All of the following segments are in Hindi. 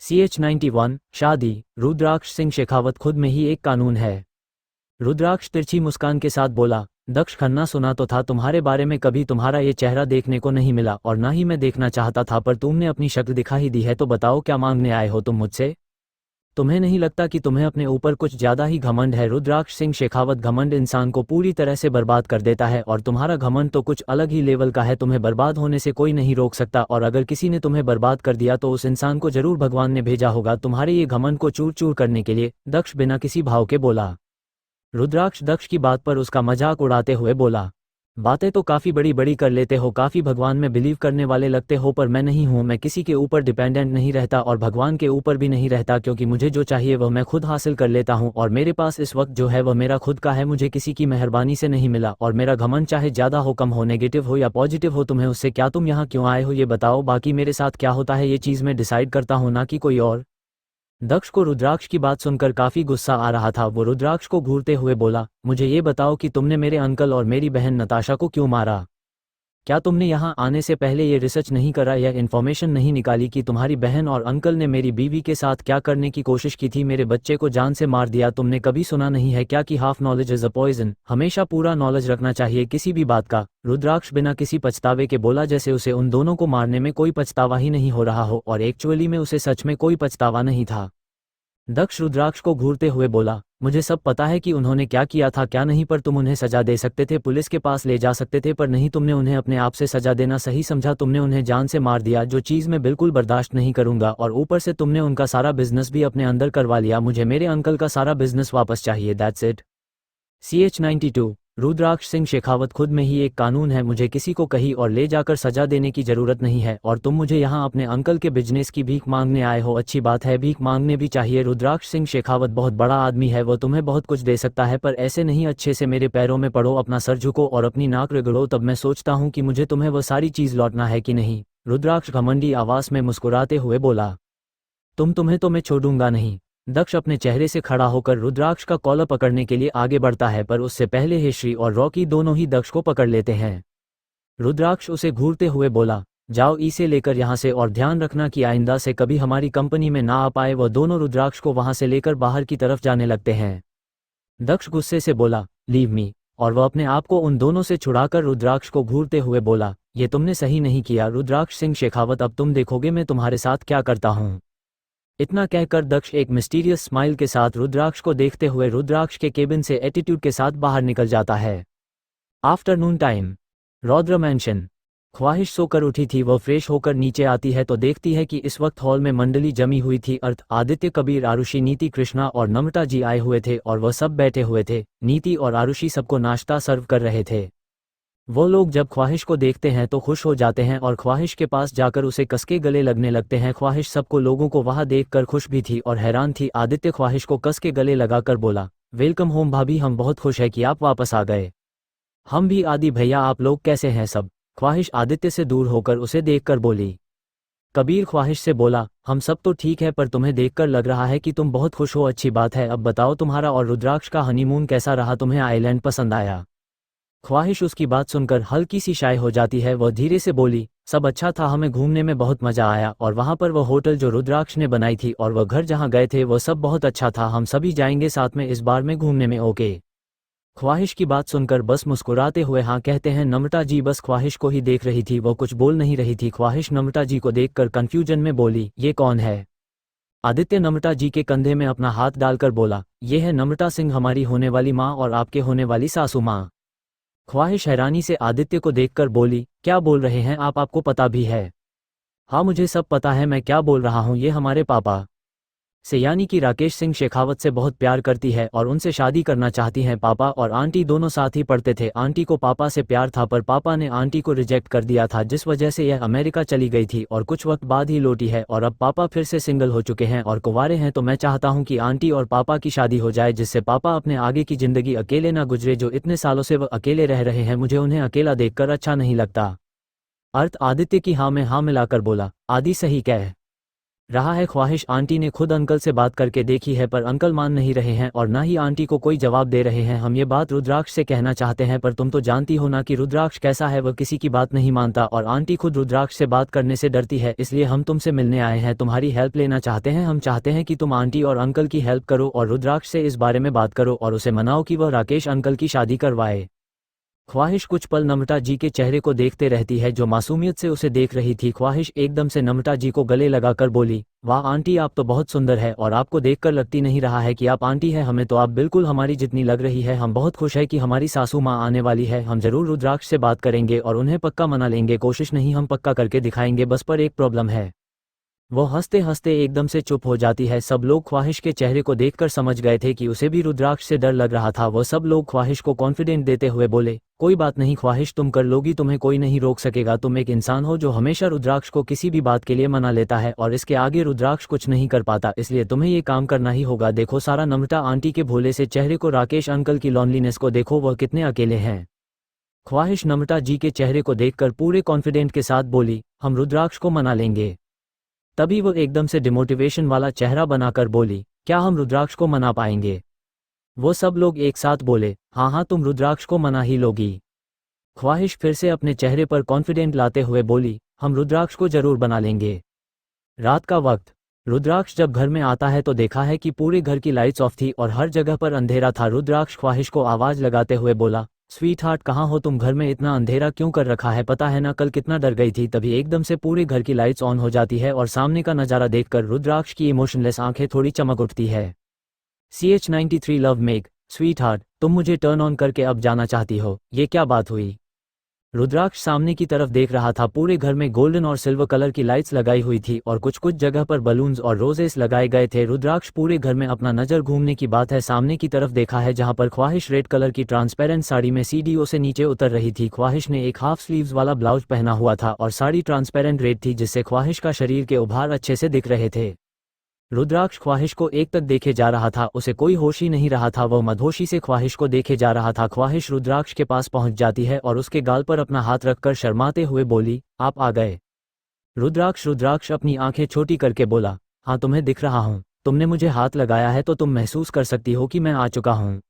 CH91 शादी। रुद्राक्ष सिंह शेखावत खुद में ही एक कानून है। रुद्राक्ष तिरछी मुस्कान के साथ बोला, दक्ष खन्ना, सुना तो था तुम्हारे बारे में, कभी तुम्हारा ये चेहरा देखने को नहीं मिला और ना ही मैं देखना चाहता था, पर तुमने अपनी शक्ल दिखा ही दी है, तो बताओ क्या मांगने आए हो तुम मुझसे? तुम्हें नहीं लगता कि तुम्हें अपने ऊपर कुछ ज्यादा ही घमंड है? रुद्राक्ष सिंह शेखावत, घमंड इंसान को पूरी तरह से बर्बाद कर देता है और तुम्हारा घमंड तो कुछ अलग ही लेवल का है। तुम्हें बर्बाद होने से कोई नहीं रोक सकता और अगर किसी ने तुम्हें बर्बाद कर दिया तो उस इंसान को जरूर भगवान ने भेजा होगा तुम्हारे ये घमंड को चूर चूर करने के लिए। दक्ष बिना किसी भाव के बोला। रुद्राक्ष दक्ष की बात पर उसका मजाक उड़ाते हुए बोला, बातें तो काफ़ी बड़ी बड़ी कर लेते हो, काफ़ी भगवान में बिलीव करने वाले लगते हो, पर मैं नहीं हूँ। मैं किसी के ऊपर डिपेंडेंट नहीं रहता और भगवान के ऊपर भी नहीं रहता, क्योंकि मुझे जो चाहिए वह मैं खुद हासिल कर लेता हूँ और मेरे पास इस वक्त जो है वह मेरा खुद का है। मुझे किसी की मेहरबानी से नहीं मिला और मेरा घमंड चाहे ज़्यादा हो, कम हो, नेगेटिव हो या पॉजिटिव हो, तुम्हें उससे क्या? तुम यहाँ क्यों आए हो ये बताओ, बाकी मेरे साथ क्या होता है ये चीज़ मैं डिसाइड करता हूँ, ना कि कोई और। दक्ष को रुद्राक्ष की बात सुनकर काफी गुस्सा आ रहा था। वो रुद्राक्ष को घूरते हुए बोला, मुझे ये बताओ कि तुमने मेरे अंकल और मेरी बहन नताशा को क्यों मारा? क्या तुमने यहाँ आने से पहले ये रिसर्च नहीं करा या इन्फॉर्मेशन नहीं निकाली कि तुम्हारी बहन और अंकल ने मेरी बीवी के साथ क्या करने की कोशिश की थी? मेरे बच्चे को जान से मार दिया। तुमने कभी सुना नहीं है क्या कि half knowledge is a poison? हमेशा पूरा नॉलेज रखना चाहिए किसी भी बात का। रुद्राक्ष बिना किसी पछतावे के बोला, जैसे उसे उन दोनों को मारने में कोई पछतावा ही नहीं हो रहा हो और एक्चुअली में उसे सच में कोई पछतावा नहीं था। दक्ष रुद्राक्ष को घूरते हुए बोला, मुझे सब पता है कि उन्होंने क्या किया था क्या नहीं, पर तुम उन्हें सजा दे सकते थे, पुलिस के पास ले जा सकते थे, पर नहीं, तुमने उन्हें अपने आप से सजा देना सही समझा। तुमने उन्हें जान से मार दिया, जो चीज़ मैं बिल्कुल बर्दाश्त नहीं करूंगा, और ऊपर से तुमने उनका सारा बिजनेस भी अपने अंदर करवा लिया। मुझे मेरे अंकल का सारा बिजनेस वापस चाहिए, दैट्स इट। CH92 रुद्राक्ष सिंह शेखावत खुद में ही एक कानून है। मुझे किसी को कहीं और ले जाकर सजा देने की जरूरत नहीं है और तुम मुझे यहाँ अपने अंकल के बिजनेस की भीख मांगने आए हो। अच्छी बात है, भीख मांगने भी चाहिए। रुद्राक्ष सिंह शेखावत बहुत बड़ा आदमी है, वो तुम्हें बहुत कुछ दे सकता है, पर ऐसे नहीं। अच्छे से मेरे पैरों में पड़ो, अपना सर झुको और अपनी नाक रगड़ो, तब मैं सोचता हूँ कि मुझे तुम्हें वह सारी चीज़ लौटना है कि नहीं। रुद्राक्ष घमंडी आवाज में मुस्कुराते हुए बोला, तुम्हें तो मैं छोड़ूंगा नहीं। दक्ष अपने चेहरे से खड़ा होकर रुद्राक्ष का कॉलर पकड़ने के लिए आगे बढ़ता है, पर उससे पहले ही श्री और रॉकी दोनों ही दक्ष को पकड़ लेते हैं। रुद्राक्ष उसे घूरते हुए बोला, जाओ इसे लेकर यहाँ से और ध्यान रखना कि आइंदा से कभी हमारी कंपनी में ना आ पाए। वह दोनों रुद्राक्ष को वहां से लेकर बाहर की तरफ जाने लगते हैं। दक्ष गुस्से से बोला, लीव मी, और वह अपने आप को उन दोनों से छुड़ाकर रुद्राक्ष को घूरते हुए बोला, ये तुमने सही नहीं किया रुद्राक्ष सिंह शेखावत, अब तुम देखोगे मैं तुम्हारे साथ क्या करता हूँ। इतना कहकर दक्ष एक मिस्टीरियस स्माइल के साथ रुद्राक्ष को देखते हुए रुद्राक्ष के केबिन से एटीट्यूड के साथ बाहर निकल जाता है। आफ्टरनून टाइम, रौद्र मैंशन। ख्वाहिश सोकर उठी थी, वह फ्रेश होकर नीचे आती है तो देखती है कि इस वक्त हॉल में मंडली जमी हुई थी। अर्थ आदित्य, कबीर, आरुषि, नीति, कृष्णा और नम्रता जी आए हुए थे और वह सब बैठे हुए थे। नीति और आरुषि सबको नाश्ता सर्व कर रहे थे। वो लोग जब ख्वाहिश को देखते हैं तो खुश हो जाते हैं और ख्वाहिश के पास जाकर उसे कसके गले लगने लगते हैं। ख्वाहिश सबको लोगों को वहां देखकर खुश भी थी और हैरान थी। आदित्य ख्वाहिश को कस के गले लगाकर बोला, वेलकम होम भाभी, हम बहुत खुश है कि आप वापस आ गए। हम भी आदि भैया, आप लोग कैसे हैं सब? ख्वाहिश आदित्य से दूर होकर उसे देखकर बोली। कबीर ख्वाहिश से बोला, हम सब तो ठीक है, पर तुम्हें देखकर लग रहा है कि तुम बहुत खुश हो, अच्छी बात है। अब बताओ तुम्हारा और रुद्राक्ष का हनीमून कैसा रहा? तुम्हें आइलैंड पसंद आया? ख्वाहिश उसकी बात सुनकर हल्की सी शाय हो जाती है। वह धीरे से बोली, सब अच्छा था, हमें घूमने में बहुत मजा आया और वहां पर वह होटल जो रुद्राक्ष ने बनाई थी और वह घर जहां गए थे वह सब बहुत अच्छा था। हम सभी जाएंगे साथ में इस बार में घूमने में, ओके? ख्वाहिश की बात सुनकर बस मुस्कुराते हुए हाँ कहते हैं नम्रता जी बस ख्वाहिश को ही देख रही थी, वो कुछ बोल नहीं रही थी। ख्वाहिश नम्रता जी को देखकर कंफ्यूजन में बोली, ये कौन है? आदित्य नम्रता जी के कंधे में अपना हाथ डालकर बोला, ये है नम्रता सिंह, हमारी होने वाली माँ और आपके होने वाली सासू माँ। ख्वाहिश हैरानी से आदित्य को देखकर बोली, क्या बोल रहे हैं आप? आपको पता भी है? हाँ मुझे सब पता है, मैं क्या बोल रहा हूँ, ये हमारे पापा से यानी कि राकेश सिंह शेखावत से बहुत प्यार करती है और उनसे शादी करना चाहती हैं। पापा और आंटी दोनों साथ ही पढ़ते थे। आंटी को पापा से प्यार था पर पापा ने आंटी को रिजेक्ट कर दिया था, जिस वजह से यह अमेरिका चली गई थी और कुछ वक्त बाद ही लौटी है और अब पापा फिर से सिंगल हो चुके हैं और कुंवारे हैं। तो मैं चाहता हूं कि आंटी और पापा की शादी हो जाए, जिससे पापा अपने आगे की जिंदगी अकेले ना गुजरे। जो इतने सालों से वह अकेले रह रहे हैं, मुझे उन्हें अकेला देखकर अच्छा नहीं लगता। अर्थ आदित्य की हाँ में हाँ मिलाकर बोला, आदि सही कह रहा है ख्वाहिश। आंटी ने खुद अंकल से बात करके देखी है पर अंकल मान नहीं रहे हैं और ना ही आंटी को कोई जवाब दे रहे हैं। हम ये बात रुद्राक्ष से कहना चाहते हैं पर तुम तो जानती हो ना कि रुद्राक्ष कैसा है, वह किसी की बात नहीं मानता और आंटी खुद रुद्राक्ष से बात करने से डरती है, इसलिए हम तुमसे मिलने आए हैं, तुम्हारी हेल्प लेना चाहते हैं। हम चाहते हैं कि तुम आंटी और अंकल की हेल्प करो और रुद्राक्ष से इस बारे में बात करो और उसे मनाओ कि वह राकेश अंकल की शादी करवाए। ख्वाहिश कुछ पल नम्रता जी के चेहरे को देखते रहती है जो मासूमियत से उसे देख रही थी। ख्वाहिश एकदम से नम्रता जी को गले लगाकर बोली, वाह आंटी, आप तो बहुत सुंदर है और आपको देखकर लगती नहीं रहा है कि आप आंटी है, हमें तो आप बिल्कुल हमारी जितनी लग रही है। हम बहुत खुश है कि हमारी सासू माँ आने वाली है। हम जरूर रुद्राक्ष से बात करेंगे और उन्हें पक्का मना लेंगे, कोशिश नहीं हम पक्का करके दिखाएंगे, बस पर एक प्रॉब्लम है। वो हंसते हंसते एकदम से चुप हो जाती है। सब लोग ख्वाहिश के चेहरे को देखकर समझ गए थे कि उसे भी रुद्राक्ष से डर लग रहा था। वो सब लोग ख्वाहिश को कॉन्फिडेंट देते हुए बोले, कोई बात नहीं ख्वाहिश, तुम कर लोगी, तुम्हें कोई नहीं रोक सकेगा। तुम एक इंसान हो जो हमेशा रुद्राक्ष को किसी भी बात के लिए मना लेता है और इसके आगे रुद्राक्ष कुछ नहीं कर पाता, इसलिए तुम्हें ये काम करना ही होगा। देखो सारा, नम्रता आंटी के भोले से चेहरे को, राकेश अंकल की लॉनलीनेस को देखो, वह कितने अकेले हैं। ख्वाहिश नम्रता जी के चेहरे को देखकर पूरे कॉन्फिडेंट के साथ बोली, हम रुद्राक्ष को मना लेंगे। तभी वो एकदम से डिमोटिवेशन वाला चेहरा बनाकर बोली, क्या हम रुद्राक्ष को मना पाएंगे? वो सब लोग एक साथ बोले, हाँ हाँ, तुम रुद्राक्ष को मना ही लोगी। ख्वाहिश फिर से अपने चेहरे पर कॉन्फिडेंट लाते हुए बोली, हम रुद्राक्ष को जरूर बना लेंगे। रात का वक्त, रुद्राक्ष जब घर में आता है तो देखा है कि पूरे घर की लाइट्स ऑफ थी और हर जगह पर अंधेरा था। रुद्राक्ष ख्वाहिश को आवाज लगाते हुए बोला, स्वीट हार्ट, कहाँ हो तुम? घर में इतना अंधेरा क्यों कर रखा है? पता है ना कल कितना डर गई थी। तभी एकदम से पूरे घर की लाइट्स ऑन हो जाती है और सामने का नज़ारा देखकर रुद्राक्ष की इमोशनलेस आंखें थोड़ी चमक उठती है। CH93 love make, sweet heart, तुम मुझे टर्न ऑन करके अब जाना चाहती हो, ये क्या बात हुई? रुद्राक्ष सामने की तरफ देख रहा था। पूरे घर में गोल्डन और सिल्वर कलर की लाइट्स लगाई हुई थी और कुछ कुछ जगह पर बलून्स और रोजेस लगाए गए थे। रुद्राक्ष पूरे घर में अपना नजर घूमने की बात है सामने की तरफ देखा है जहां पर ख्वाहिश रेड कलर की ट्रांसपेरेंट साड़ी में सीढ़ियों से नीचे उतर रही थी। ख्वाहिश ने एक हाफ स्लीव्स वाला ब्लाउज पहना हुआ था और साड़ी ट्रांसपेरेंट रेड थी जिससे ख्वाहिश का शरीर के उभार अच्छे से दिख रहे थे। रुद्राक्ष ख्वाहिश को एक तक देखे जा रहा था, उसे कोई होश ही नहीं रहा था, वह मदहोशी से ख्वाहिश को देखे जा रहा था। ख्वाहिश रुद्राक्ष के पास पहुंच जाती है और उसके गाल पर अपना हाथ रखकर शर्माते हुए बोली, आप आ गए। रुद्राक्ष अपनी आंखें छोटी करके बोला, हाँ तुम्हें दिख रहा हूँ, तुमने मुझे हाथ लगाया है तो तुम महसूस कर सकती हो कि मैं आ चुका हूँ।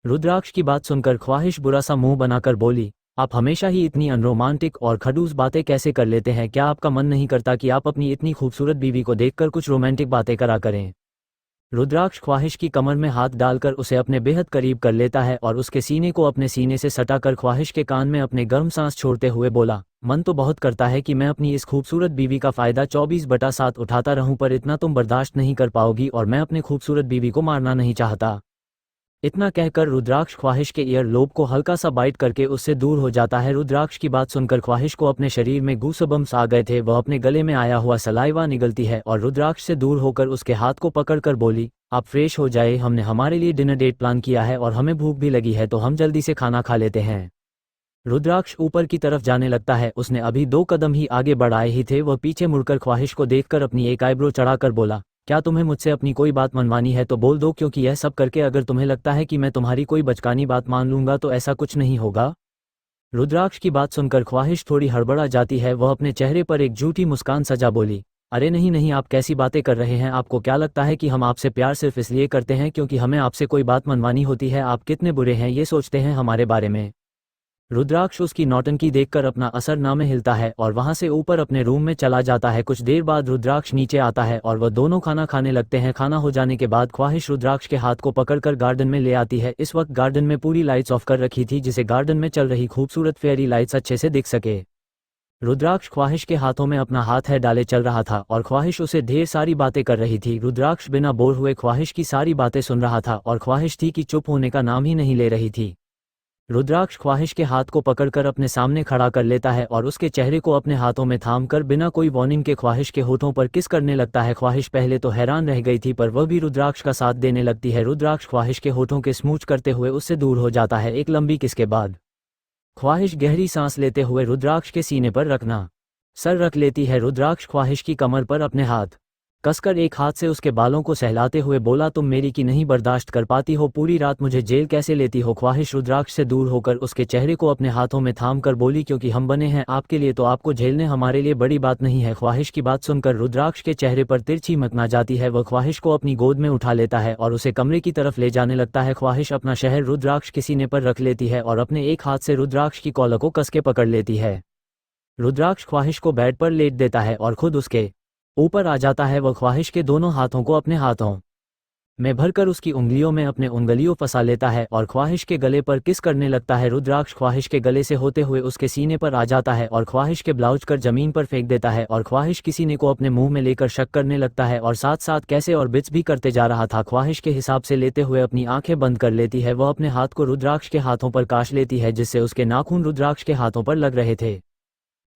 रुद्राक्ष की बात सुनकर ख्वाहिश बुरा सा मुंह बनाकर बोली, आप हमेशा ही इतनी अनरोमांटिक और खड़ूस बातें कैसे कर लेते हैं? क्या आपका मन नहीं करता कि आप अपनी इतनी खूबसूरत बीवी को देखकर कुछ रोमांटिक बातें करा करें? रुद्राक्ष ख्वाहिश की कमर में हाथ डालकर उसे अपने बेहद करीब कर लेता है और उसके सीने को अपने सीने से सटाकर ख्वाहिश के कान में अपने गर्म सांस छोड़ते हुए बोला, मन तो बहुत करता है कि मैं अपनी इस खूबसूरत बीवी का फायदा 24/7 उठाता रहूं, पर इतना तुम बर्दाश्त नहीं कर पाओगी और मैं अपने खूबसूरत बीवी को मारना नहीं चाहता। इतना कहकर रुद्राक्ष ख्वाहिश के ईयर लोब को हल्का सा बाइट करके उससे दूर हो जाता है। रुद्राक्ष की बात सुनकर ख्वाहिश को अपने शरीर में गूसबम्स आ गए थे, वह अपने गले में आया हुआ सलाइवा निगलती है और रुद्राक्ष से दूर होकर उसके हाथ को पकड़कर बोली, आप फ्रेश हो जाए, हमने हमारे लिए डिनर डेट प्लान किया है और हमें भूख भी लगी है तो हम जल्दी से खाना खा लेते हैं। रुद्राक्ष ऊपर की तरफ जाने लगता है, उसने अभी 2 कदम ही आगे बढ़ाए ही थे, वह पीछे मुड़कर ख्वाहिश को देखकर अपनी एक आईब्रो चढ़ाकर बोला, क्या तुम्हें मुझसे अपनी कोई बात मनवानी है तो बोल दो, क्योंकि यह सब करके अगर तुम्हें लगता है कि मैं तुम्हारी कोई बचकानी बात मान लूंगा तो ऐसा कुछ नहीं होगा। रुद्राक्ष की बात सुनकर ख्वाहिश थोड़ी हड़बड़ा जाती है, वह अपने चेहरे पर एक झूठी मुस्कान सजा बोली, अरे नहीं नहीं, आप कैसी बातें कर रहे हैं? आपको क्या लगता है कि हम आपसे प्यार सिर्फ इसलिए करते हैं क्योंकि हमें आपसे कोई बात मनवानी होती है? आप कितने बुरे हैं ये सोचते हैं हमारे बारे में? रुद्राक्ष उसकी नौटंकी देखकर अपना असर में हिलता है और वहां से ऊपर अपने रूम में चला जाता है। कुछ देर बाद रुद्राक्ष नीचे आता है और वह दोनों खाना खाने लगते हैं। खाना हो जाने के बाद ख्वाहिश रुद्राक्ष के हाथ को पकड़कर गार्डन में ले आती है। इस वक्त गार्डन में पूरी लाइट्स ऑफ कर रखी थी जिसे गार्डन में चल रही खूबसूरत फेयरी लाइट्स अच्छे से दिख सके। रुद्राक्ष ख्वाहिश के हाथों में अपना हाथ है डाले चल रहा था और ख्वाहिश उसे ढेर सारी बातें कर रही थी। रुद्राक्ष बिना बोर हुए ख्वाहिश की सारी बातें सुन रहा था और ख्वाहिश थी कि चुप होने का नाम ही नहीं ले रही थी। रुद्राक्ष ख्वाहिश के हाथ को पकड़कर अपने सामने खड़ा कर लेता है और उसके चेहरे को अपने हाथों में थामकर बिना कोई वार्निंग के ख्वाहिश के होठों पर किस करने लगता है। ख्वाहिश पहले तो हैरान रह गई थी पर वह भी रुद्राक्ष का साथ देने लगती है। रुद्राक्ष ख्वाहिश के होठों के स्मूच करते हुए उससे दूर हो जाता है। एक लंबी किस के बाद ख्वाहिश गहरी सांस लेते हुए रुद्राक्ष के सीने पर रखना सर रख लेती है। रुद्राक्ष ख्वाहिश की कमर पर अपने हाथ कसकर एक हाथ से उसके बालों को सहलाते हुए बोला, तुम मेरी की नहीं बर्दाश्त कर पाती हो, पूरी रात मुझे जेल कैसे लेती हो। ख्वाहिश रुद्राक्ष से दूर होकर उसके चेहरे को अपने हाथों में थाम कर बोली, क्योंकि हम बने हैं आपके लिए, तो आपको झेलने हमारे लिए बड़ी बात नहीं है। ख्वाहिश की बात सुनकर रुद्राक्ष के चेहरे पर तिरछी मकना जाती है। वह ख्वाहिश को अपनी गोद में उठा लेता है और उसे कमरे की तरफ ले जाने लगता है। ख्वाहिश अपना शहर रुद्राक्ष के सीने पर रख लेती है और अपने एक हाथ से रुद्राक्ष की कॉलर को कसके पकड़ लेती है। रुद्राक्ष ख्वाहिश को बेड पर लेट देता है और खुद उसके ऊपर आ जाता है। वह ख्वाहिश के दोनों हाथों को अपने हाथों में भरकर उसकी उंगलियों में अपने उंगलियों फंसा लेता है और ख्वाहिश के गले पर किस करने लगता है। रुद्राक्ष ख्वाहिश के गले से होते हुए उसके सीने पर आ जाता है और ख्वाहिश के ब्लाउज कर जमीन पर फेंक देता है और ख्वाहिश किसी सीने को अपने मुंह में लेकर शक करने लगता है और साथ साथ कैसे और बिट्स भी करते जा रहा था। ख्वाहिश के हिसाब से लेते हुए अपनी आंखें बंद कर लेती है। वह अपने हाथ को रुद्राक्ष के हाथों पर काश लेती है, जिससे उसके नाखून रुद्राक्ष के हाथों पर लग रहे थे।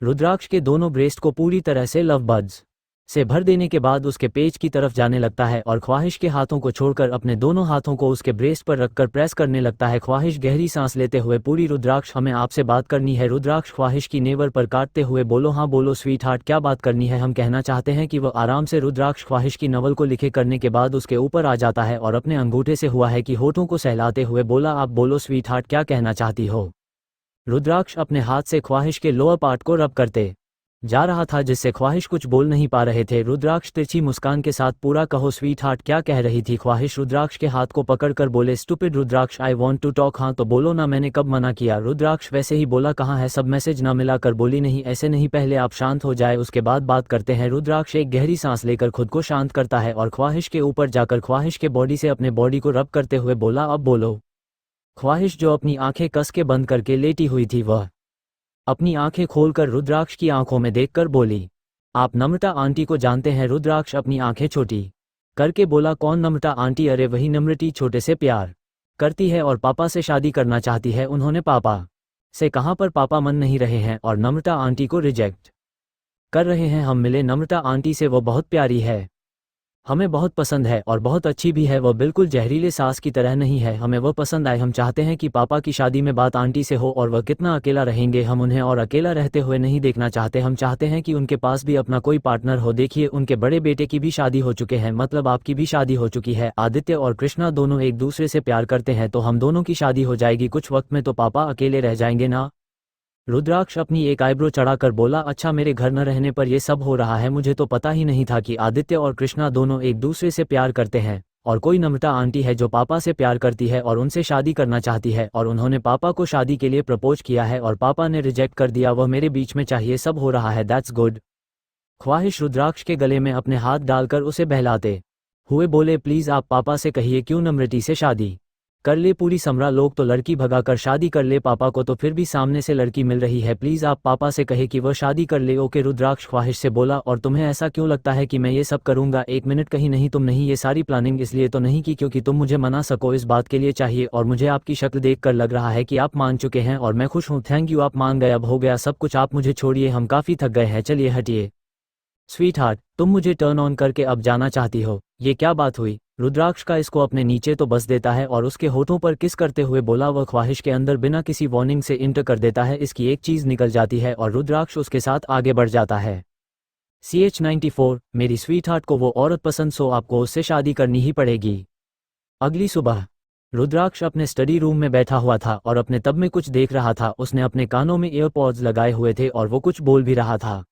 रुद्राक्ष के दोनों ब्रेस्ट को पूरी तरह से लव बर्ड्स से भर देने के बाद उसके पेज की तरफ जाने लगता है और ख्वाहिश के हाथों को छोड़कर अपने दोनों हाथों को उसके ब्रेस्ट पर रखकर प्रेस करने लगता है। ख्वाहिश गहरी सांस लेते हुए पूरी, रुद्राक्ष हमें आपसे बात करनी है। रुद्राक्ष ख्वाहिश की नेवर पर काटते हुए बोलो, हाँ बोलो स्वीट हार्ट, क्या बात करनी है। हम कहना चाहते हैं कि वह आराम से। रुद्राक्ष ख्वाहिश की नवल को लिखे करने के बाद उसके ऊपर आ जाता है और अपने अंगूठे से हुआ है कि होठों को सहलाते हुए बोला, आप बोलो स्वीट हार्ट, क्या कहना चाहती हो। रुद्राक्ष अपने हाथ से ख्वाहिश के लोअर पार्ट को रब करते जा रहा था, जिससे ख्वाहिश कुछ बोल नहीं पा रहे थे। रुद्राक्ष तिरछी मुस्कान के साथ, पूरा कहो स्वीट हार्ट, क्या कह रही थी। ख्वाहिश रुद्राक्ष के हाथ को पकड़कर बोले, stupid Rudraksh, I want to talk. हाँ तो बोलो ना, मैंने कब मना किया। रुद्राक्ष वैसे ही बोला, कहाँ है सब मैसेज ना मिला कर बोली, नहीं ऐसे नहीं, पहले आप शांत हो जाए उसके बाद बात करते हैं। रुद्राक्ष एक गहरी सांस लेकर खुद को शांत करता है और ख्वाहिश के ऊपर जाकर ख्वाहिश के बॉडी से अपने बॉडी को रब करते हुए बोला, अब बोलो। ख्वाहिश जो अपनी आंखें कस के बंद करके लेटी हुई थी, वह अपनी आंखें खोलकर रुद्राक्ष की आंखों में देखकर बोली, आप नम्रता आंटी को जानते हैं। रुद्राक्ष अपनी आंखें छोटी करके बोला, कौन नम्रता आंटी। अरे वही नम्रती, छोटे से प्यार करती है और पापा से शादी करना चाहती है। उन्होंने पापा से कहा पर पापा मन नहीं रहे हैं और नम्रता आंटी को रिजेक्ट कर रहे हैं। हम मिले नम्रता आंटी से, वो बहुत प्यारी है, हमें बहुत पसंद है और बहुत अच्छी भी है। वह बिल्कुल जहरीले सास की तरह नहीं है, हमें वह पसंद आए। हम चाहते हैं कि पापा की शादी में बात आंटी से हो और वह कितना अकेला रहेंगे, हम उन्हें और अकेला रहते हुए नहीं देखना चाहते। हम चाहते हैं कि उनके पास भी अपना कोई पार्टनर हो। देखिए उनके बड़े बेटे की भी शादी हो चुके हैं, मतलब आपकी भी शादी हो चुकी है। आदित्य और कृष्णा दोनों एक दूसरे से प्यार करते हैं, तो हम दोनों की शादी हो जाएगी। कुछ वक्त में तो पापा अकेले रह जाएंगे ना। रुद्राक्ष अपनी एक आईब्रो चढ़ाकर बोला, अच्छा मेरे घर न रहने पर यह सब हो रहा है। मुझे तो पता ही नहीं था कि आदित्य और कृष्णा दोनों एक दूसरे से प्यार करते हैं और कोई नम्रता आंटी है जो पापा से प्यार करती है और उनसे शादी करना चाहती है और उन्होंने पापा को शादी के लिए प्रपोज किया है और पापा ने रिजेक्ट कर दिया। वह मेरे बीच में चाहिए, सब हो रहा है, दैट्स गुड। ख्वाहिश रुद्राक्ष के गले में अपने हाथ डालकर उसे बहलाते हुए बोले, प्लीज आप पापा से कहिए क्यों नम्रती से शादी कर ले। पूरी समरा लोग तो लड़की भगाकर शादी कर ले, पापा को तो फिर भी सामने से लड़की मिल रही है। प्लीज आप पापा से कहे कि वह शादी कर ले। ओके रुद्राक्ष ख्वाहिश से बोला, और तुम्हें ऐसा क्यों लगता है कि मैं ये सब करूंगा। एक मिनट, कहीं नहीं, तुम नहीं, ये सारी प्लानिंग इसलिए तो नहीं की क्योंकि तुम मुझे मना सको, इस बात के लिए चाहिए। और मुझे आपकी शक्ल देखकर लग रहा है कि आप मान चुके हैं और मैं खुश हूँ। थैंक यू, आप मान गए, अब हो गया सब कुछ। आप मुझे छोड़िए, हम काफी थक गए हैं, चलिए हटिए। स्वीट हार्ट, तुम मुझे टर्न ऑन करके अब जाना चाहती हो, ये क्या बात हुई। रुद्राक्ष का इसको अपने नीचे तो बस देता है और उसके होठों पर किस करते हुए बोला, वह ख्वाहिश के अंदर बिना किसी वार्निंग से इंटर कर देता है। इसकी एक चीज निकल जाती है और रुद्राक्ष उसके साथ आगे बढ़ जाता है। CH94, मेरी स्वीट हार्ट को वो औरत पसंद, सो आपको उससे शादी करनी ही पड़ेगी। अगली सुबह रुद्राक्ष अपने स्टडी रूम में बैठा हुआ था और अपने तब में कुछ देख रहा था। उसने अपने कानों में ईयरपॉड्स लगाए हुए थे और वो कुछ बोल भी रहा था।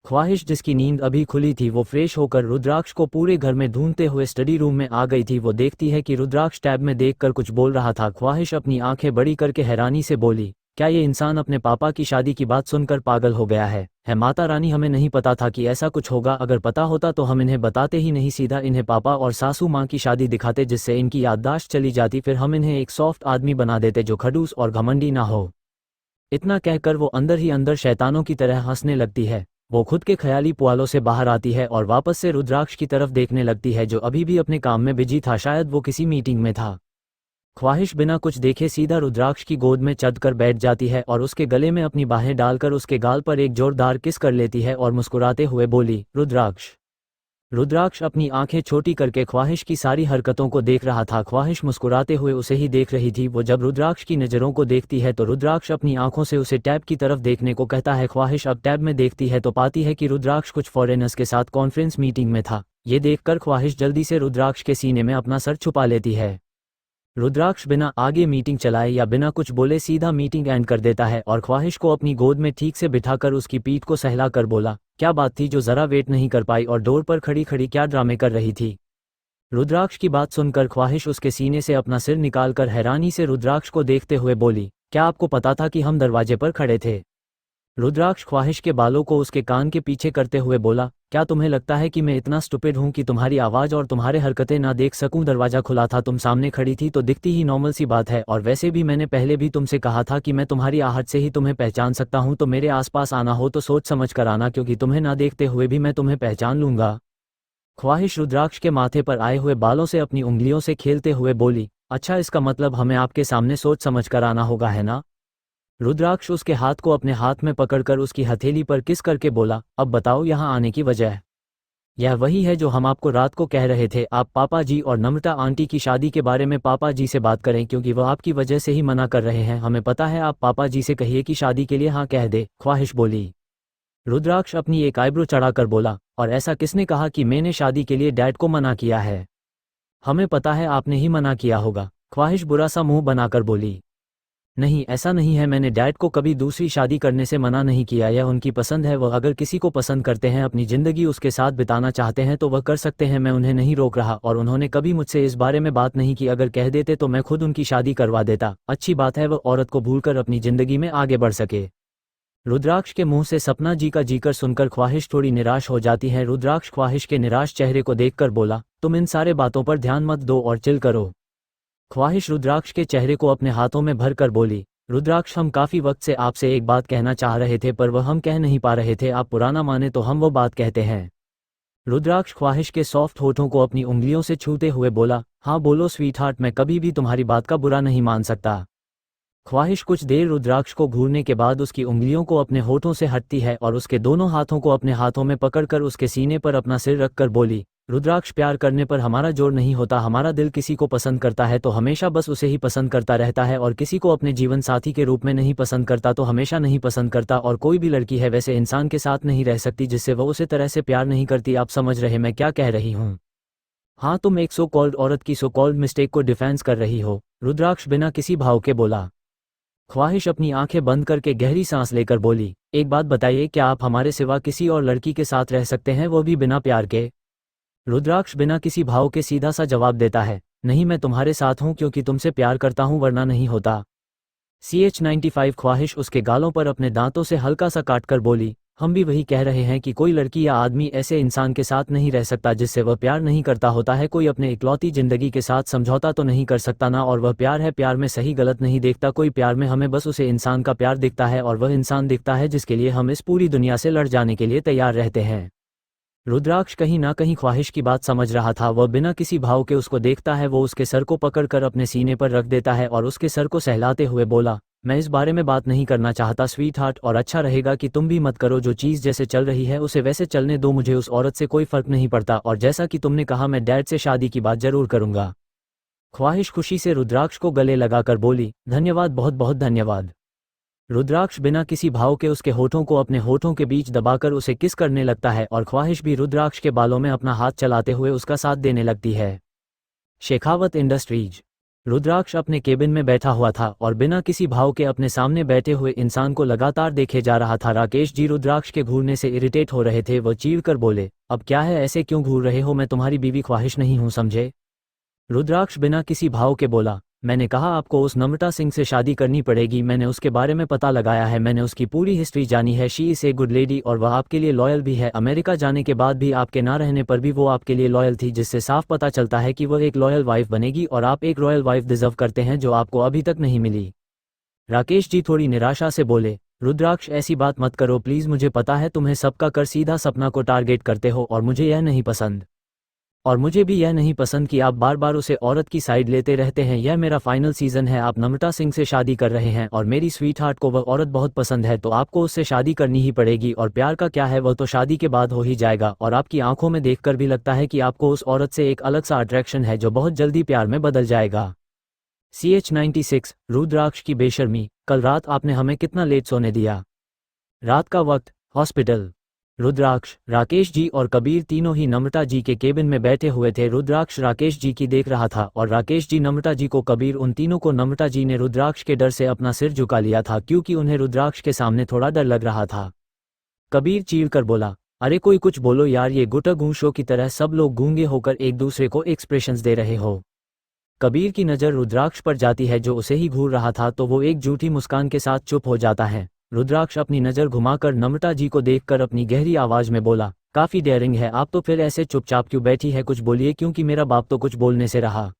ख्वाहिश, जिसकी नींद अभी खुली थी, वो फ्रेश होकर रुद्राक्ष को पूरे घर में ढूंढते हुए स्टडी रूम में आ गई थी। वो देखती है कि रुद्राक्ष टैब में देखकर कुछ बोल रहा था। ख्वाहिश अपनी आंखें बड़ी करके हैरानी से बोली, क्या ये इंसान अपने पापा की शादी की बात सुनकर पागल हो गया है माता रानी, हमें नहीं पता था कि ऐसा कुछ होगा। अगर पता होता तो हम इन्हें बताते ही नहीं, सीधा इन्हें पापा और सासू माँ की शादी दिखाते, जिससे इनकी याददाश्त चली जाती। फिर हम इन्हें एक सॉफ्ट आदमी बना देते जो खड़ूस और घमंडी ना हो। इतना कहकर वो अंदर ही अंदर शैतानों की तरह हंसने लगती है। वो खुद के ख्याली पुआलों से बाहर आती है और वापस से रुद्राक्ष की तरफ देखने लगती है, जो अभी भी अपने काम में बिजी था। शायद वो किसी मीटिंग में था। ख्वाहिश बिना कुछ देखे सीधा रुद्राक्ष की गोद में चढ़कर बैठ जाती है और उसके गले में अपनी बाहें डालकर उसके गाल पर एक जोरदार किस कर लेती है और मुस्कुराते हुए बोली, रुद्राक्ष रुद्राक्ष अपनी आंखें छोटी करके ख्वाहिश की सारी हरकतों को देख रहा था। ख्वाहिश मुस्कुराते हुए उसे ही देख रही थी। वो जब रुद्राक्ष की नज़रों को देखती है तो रुद्राक्ष अपनी आंखों से उसे टैब की तरफ देखने को कहता है। ख्वाहिश अब टैब में देखती है तो पाती है कि रुद्राक्ष कुछ फॉरेनर्स के साथ कॉन्फ्रेंस मीटिंग में था। ये देखकर ख्वाहिश जल्दी से रुद्राक्ष के सीने में अपना सर छुपा लेती है। रुद्राक्ष बिना आगे मीटिंग चलाए या बिना कुछ बोले सीधा मीटिंग एंड कर देता है और ख्वाहिश को अपनी गोद में ठीक से बिठाकर उसकी पीठ को सहला कर बोला, क्या बात थी जो जरा वेट नहीं कर पाई और डोर पर खड़ी खड़ी क्या ड्रामे कर रही थी। रुद्राक्ष की बात सुनकर ख्वाहिश उसके सीने से अपना सिर निकालकर हैरानी से रुद्राक्ष को देखते हुए बोली, क्या आपको पता था कि हम दरवाजे पर खड़े थे। रुद्राक्ष ख्वाहिश के बालों को उसके कान के पीछे करते हुए बोला, क्या तुम्हें लगता है कि मैं इतना स्टूपिड हूं कि तुम्हारी आवाज़ और तुम्हारे हरकतें ना देख सकूं। दरवाज़ा खुला था, तुम सामने खड़ी थी तो दिखती ही नॉर्मल सी बात है। और वैसे भी मैंने पहले भी तुमसे कहा था कि मैं तुम्हारी आहट से ही तुम्हें पहचान सकता हूं। तो मेरे आसपास आना हो तो सोच समझ कर आना, क्योंकि तुम्हें ना देखते हुए भी मैं तुम्हें पहचान लूंगा। ख्वाहिश रुद्राक्ष के माथे पर आए हुए बालों से अपनी उंगलियों से खेलते हुए बोली, अच्छा इसका मतलब हमें आपके सामने सोच समझ कर आना होगा, है ना। रुद्राक्ष उसके हाथ को अपने हाथ में पकड़कर उसकी हथेली पर किस करके बोला, अब बताओ यहाँ आने की वजह। यह वही है जो हम आपको रात को कह रहे थे, आप पापा जी और नम्रता आंटी की शादी के बारे में पापा जी से बात करें, क्योंकि वह आपकी वजह से ही मना कर रहे हैं। हमें पता है, आप पापा जी से कहिए कि शादी के लिए हाँ कह दे, ख्वाहिश बोली। रुद्राक्ष अपनी एक आईब्रो चढ़ाकर बोला, और ऐसा किसने कहा कि मैंने शादी के लिए डैड को मना किया है। हमें पता है आपने ही मना किया होगा, ख्वाहिश बुरा सा मुंह बनाकर बोली। नहीं, ऐसा नहीं है, मैंने डैड को कभी दूसरी शादी करने से मना नहीं किया। यह उनकी पसंद है, वह अगर किसी को पसंद करते हैं, अपनी ज़िंदगी उसके साथ बिताना चाहते हैं तो वह कर सकते हैं, मैं उन्हें नहीं रोक रहा। और उन्होंने कभी मुझसे इस बारे में बात नहीं की, अगर कह देते तो मैं खुद उनकी शादी करवा देता। अच्छी बात है वह औरत को भूलकर अपनी ज़िंदगी में आगे बढ़ सके। रुद्राक्ष के मुंह से सपना जी का जीकर सुनकर ख्वाहिश थोड़ी निराश हो जाती है। रुद्राक्ष ख्वाहिश के निराश चेहरे को देखकर बोला, तुम इन सारे बातों पर ध्यान मत दो और चिल करो। ख्वाहिश रुद्राक्ष के चेहरे को अपने हाथों में भरकर बोली, रुद्राक्ष हम काफ़ी वक्त से आपसे एक बात कहना चाह रहे थे पर वह हम कह नहीं पा रहे थे। आप पुराना माने तो हम वो बात कहते हैं। रुद्राक्ष ख्वाहिश के सॉफ्ट होठों को अपनी उंगलियों से छूते हुए बोला, हाँ बोलो स्वीट हार्ट, मैं कभी भी तुम्हारी बात का बुरा नहीं मान सकता। ख्वाहिश कुछ देर रुद्राक्ष को घूरने के बाद उसकी उंगलियों को अपने होठों से हटती है और उसके दोनों हाथों को अपने हाथों में पकड़कर उसके सीने पर अपना सिर रखकर बोली, रुद्राक्ष प्यार करने पर हमारा जोर नहीं होता। हमारा दिल किसी को पसंद करता है तो हमेशा बस उसे ही पसंद करता रहता है, और किसी को अपने जीवन साथी के रूप में नहीं पसंद करता तो हमेशा नहीं पसंद करता। और कोई भी लड़की है वैसे इंसान के साथ नहीं रह सकती जिससे वह उसे तरह से प्यार नहीं करती। आप समझ रहे मैं क्या कह रही हूँ। हाँ, तुम एक सो कॉल्ड औरत की सो कॉल्ड मिस्टेक को डिफेंस कर रही हो, रुद्राक्ष बिना किसी भाव के बोला। ख्वाहिश अपनी आंखें बंद करके गहरी सांस लेकर बोली, एक बात बताइए, क्या आप हमारे सिवा किसी और लड़की के साथ रह सकते हैं, वो भी बिना प्यार के। रुद्राक्ष बिना किसी भाव के सीधा सा जवाब देता है, नहीं मैं तुम्हारे साथ हूं क्योंकि तुमसे प्यार करता हूं, वरना नहीं होता। CH-95 ख्वाहिश उसके गालों पर अपने दांतों से हल्का सा काटकर बोली, हम भी वही कह रहे हैं कि कोई लड़की या आदमी ऐसे इंसान के साथ नहीं रह सकता जिससे वह प्यार नहीं करता होता है। कोई अपने इकलौती जिंदगी के साथ समझौता तो नहीं कर सकता ना, और वह प्यार है। प्यार में सही गलत नहीं देखता कोई, प्यार में हमें बस उसे इंसान का प्यार दिखता है और वह इंसान दिखता है जिसके लिए हम इस पूरी दुनिया से लड़ जाने के लिए तैयार रहते हैं। रुद्राक्ष कहीं ना कहीं ख्वाहिश की बात समझ रहा था। वह बिना किसी भाव के उसको देखता है, वो उसके सर को पकड़कर अपने सीने पर रख देता है और उसके सर को सहलाते हुए बोला, मैं इस बारे में बात नहीं करना चाहता स्वीट हार्ट, और अच्छा रहेगा कि तुम भी मत करो। जो चीज़ जैसे चल रही है उसे वैसे चलने दो, मुझे उस औरत से कोई फर्क नहीं पड़ता, और जैसा कि तुमने कहा मैं डैड से शादी की बात जरूर करूंगा। ख्वाहिश खुशी से रुद्राक्ष को गले लगाकर बोली, धन्यवाद, बहुत बहुत धन्यवाद। रुद्राक्ष बिना किसी भाव के उसके होठों को अपने होठों के बीच दबाकर उसे किस करने लगता है और ख्वाहिश भी रुद्राक्ष के बालों में अपना हाथ चलाते हुए उसका साथ देने लगती है। शेखावत इंडस्ट्रीज। रुद्राक्ष अपने केबिन में बैठा हुआ था और बिना किसी भाव के अपने सामने बैठे हुए इंसान को लगातार देखे जा रहा था। राकेश जी रुद्राक्ष के घूरने से इरिटेट हो रहे थे। वो चीढ़कर बोले, अब क्या है, ऐसे क्यों घूर रहे हो, मैं तुम्हारी बीवी ख्वाहिश नहीं हूं, समझे। रुद्राक्ष बिना किसी भाव के बोला, मैंने कहा आपको उस नम्रता सिंह से शादी करनी पड़ेगी, मैंने उसके बारे में पता लगाया है, मैंने उसकी पूरी हिस्ट्री जानी है। She is a good lady और वह आपके लिए लॉयल भी है। अमेरिका जाने के बाद भी आपके ना रहने पर भी वो आपके लिए लॉयल थी, जिससे साफ पता चलता है कि वह एक लॉयल वाइफ बनेगी और आप एक रॉयल वाइफ डिजर्व करते हैं जो आपको अभी तक नहीं मिली। राकेश जी थोड़ी निराशा से बोले, रुद्राक्ष ऐसी बात मत करो प्लीज़, मुझे पता है तुम्हें सबका कर सीधा सपना को टारगेट करते हो और मुझे यह नहीं पसंद। और मुझे भी यह नहीं पसंद कि आप बार बार उसे औरत की साइड लेते रहते हैं। यह मेरा फाइनल सीजन है, आप नम्रता सिंह से शादी कर रहे हैं और मेरी स्वीट हार्ट को वह औरत बहुत पसंद है, तो आपको उससे शादी करनी ही पड़ेगी। और प्यार का क्या है, वह तो शादी के बाद हो ही जाएगा। और आपकी आंखों में देखकर भी लगता है कि आपको उस औरत से एक अलग सा अट्रैक्शन है जो बहुत जल्दी प्यार में बदल जाएगा। CH96 रुद्राक्ष की बेशर्मी, कल रात आपने हमें कितना लेट सोने दिया। रात का वक्त, हॉस्पिटल। रुद्राक्ष, राकेश जी और कबीर तीनों ही नम्रता जी के केबिन में बैठे हुए थे। रुद्राक्ष राकेश जी की देख रहा था और राकेश जी नम्रता जी को। कबीर, उन तीनों को नम्रता जी ने रुद्राक्ष के डर से अपना सिर झुका लिया था क्योंकि उन्हें रुद्राक्ष के सामने थोड़ा डर लग रहा था। कबीर चीढ़ कर बोला, अरे कोई कुछ बोलो यार, ये गुटा गूं शो की तरह सब लोग गूंगे होकर एक दूसरे को एक्सप्रेशंस दे रहे हो। कबीर की नज़र रुद्राक्ष पर जाती है जो उसे ही घूर रहा था, तो वो एक झूठी मुस्कान के साथ चुप हो जाता है। रुद्राक्ष अपनी नज़र घुमाकर नम्रता जी को देखकर अपनी गहरी आवाज में बोला, काफी डेयरिंग है आप तो, फिर ऐसे चुपचाप क्यों बैठी है, कुछ बोलिए, क्योंकि मेरा बाप तो कुछ बोलने से रहा।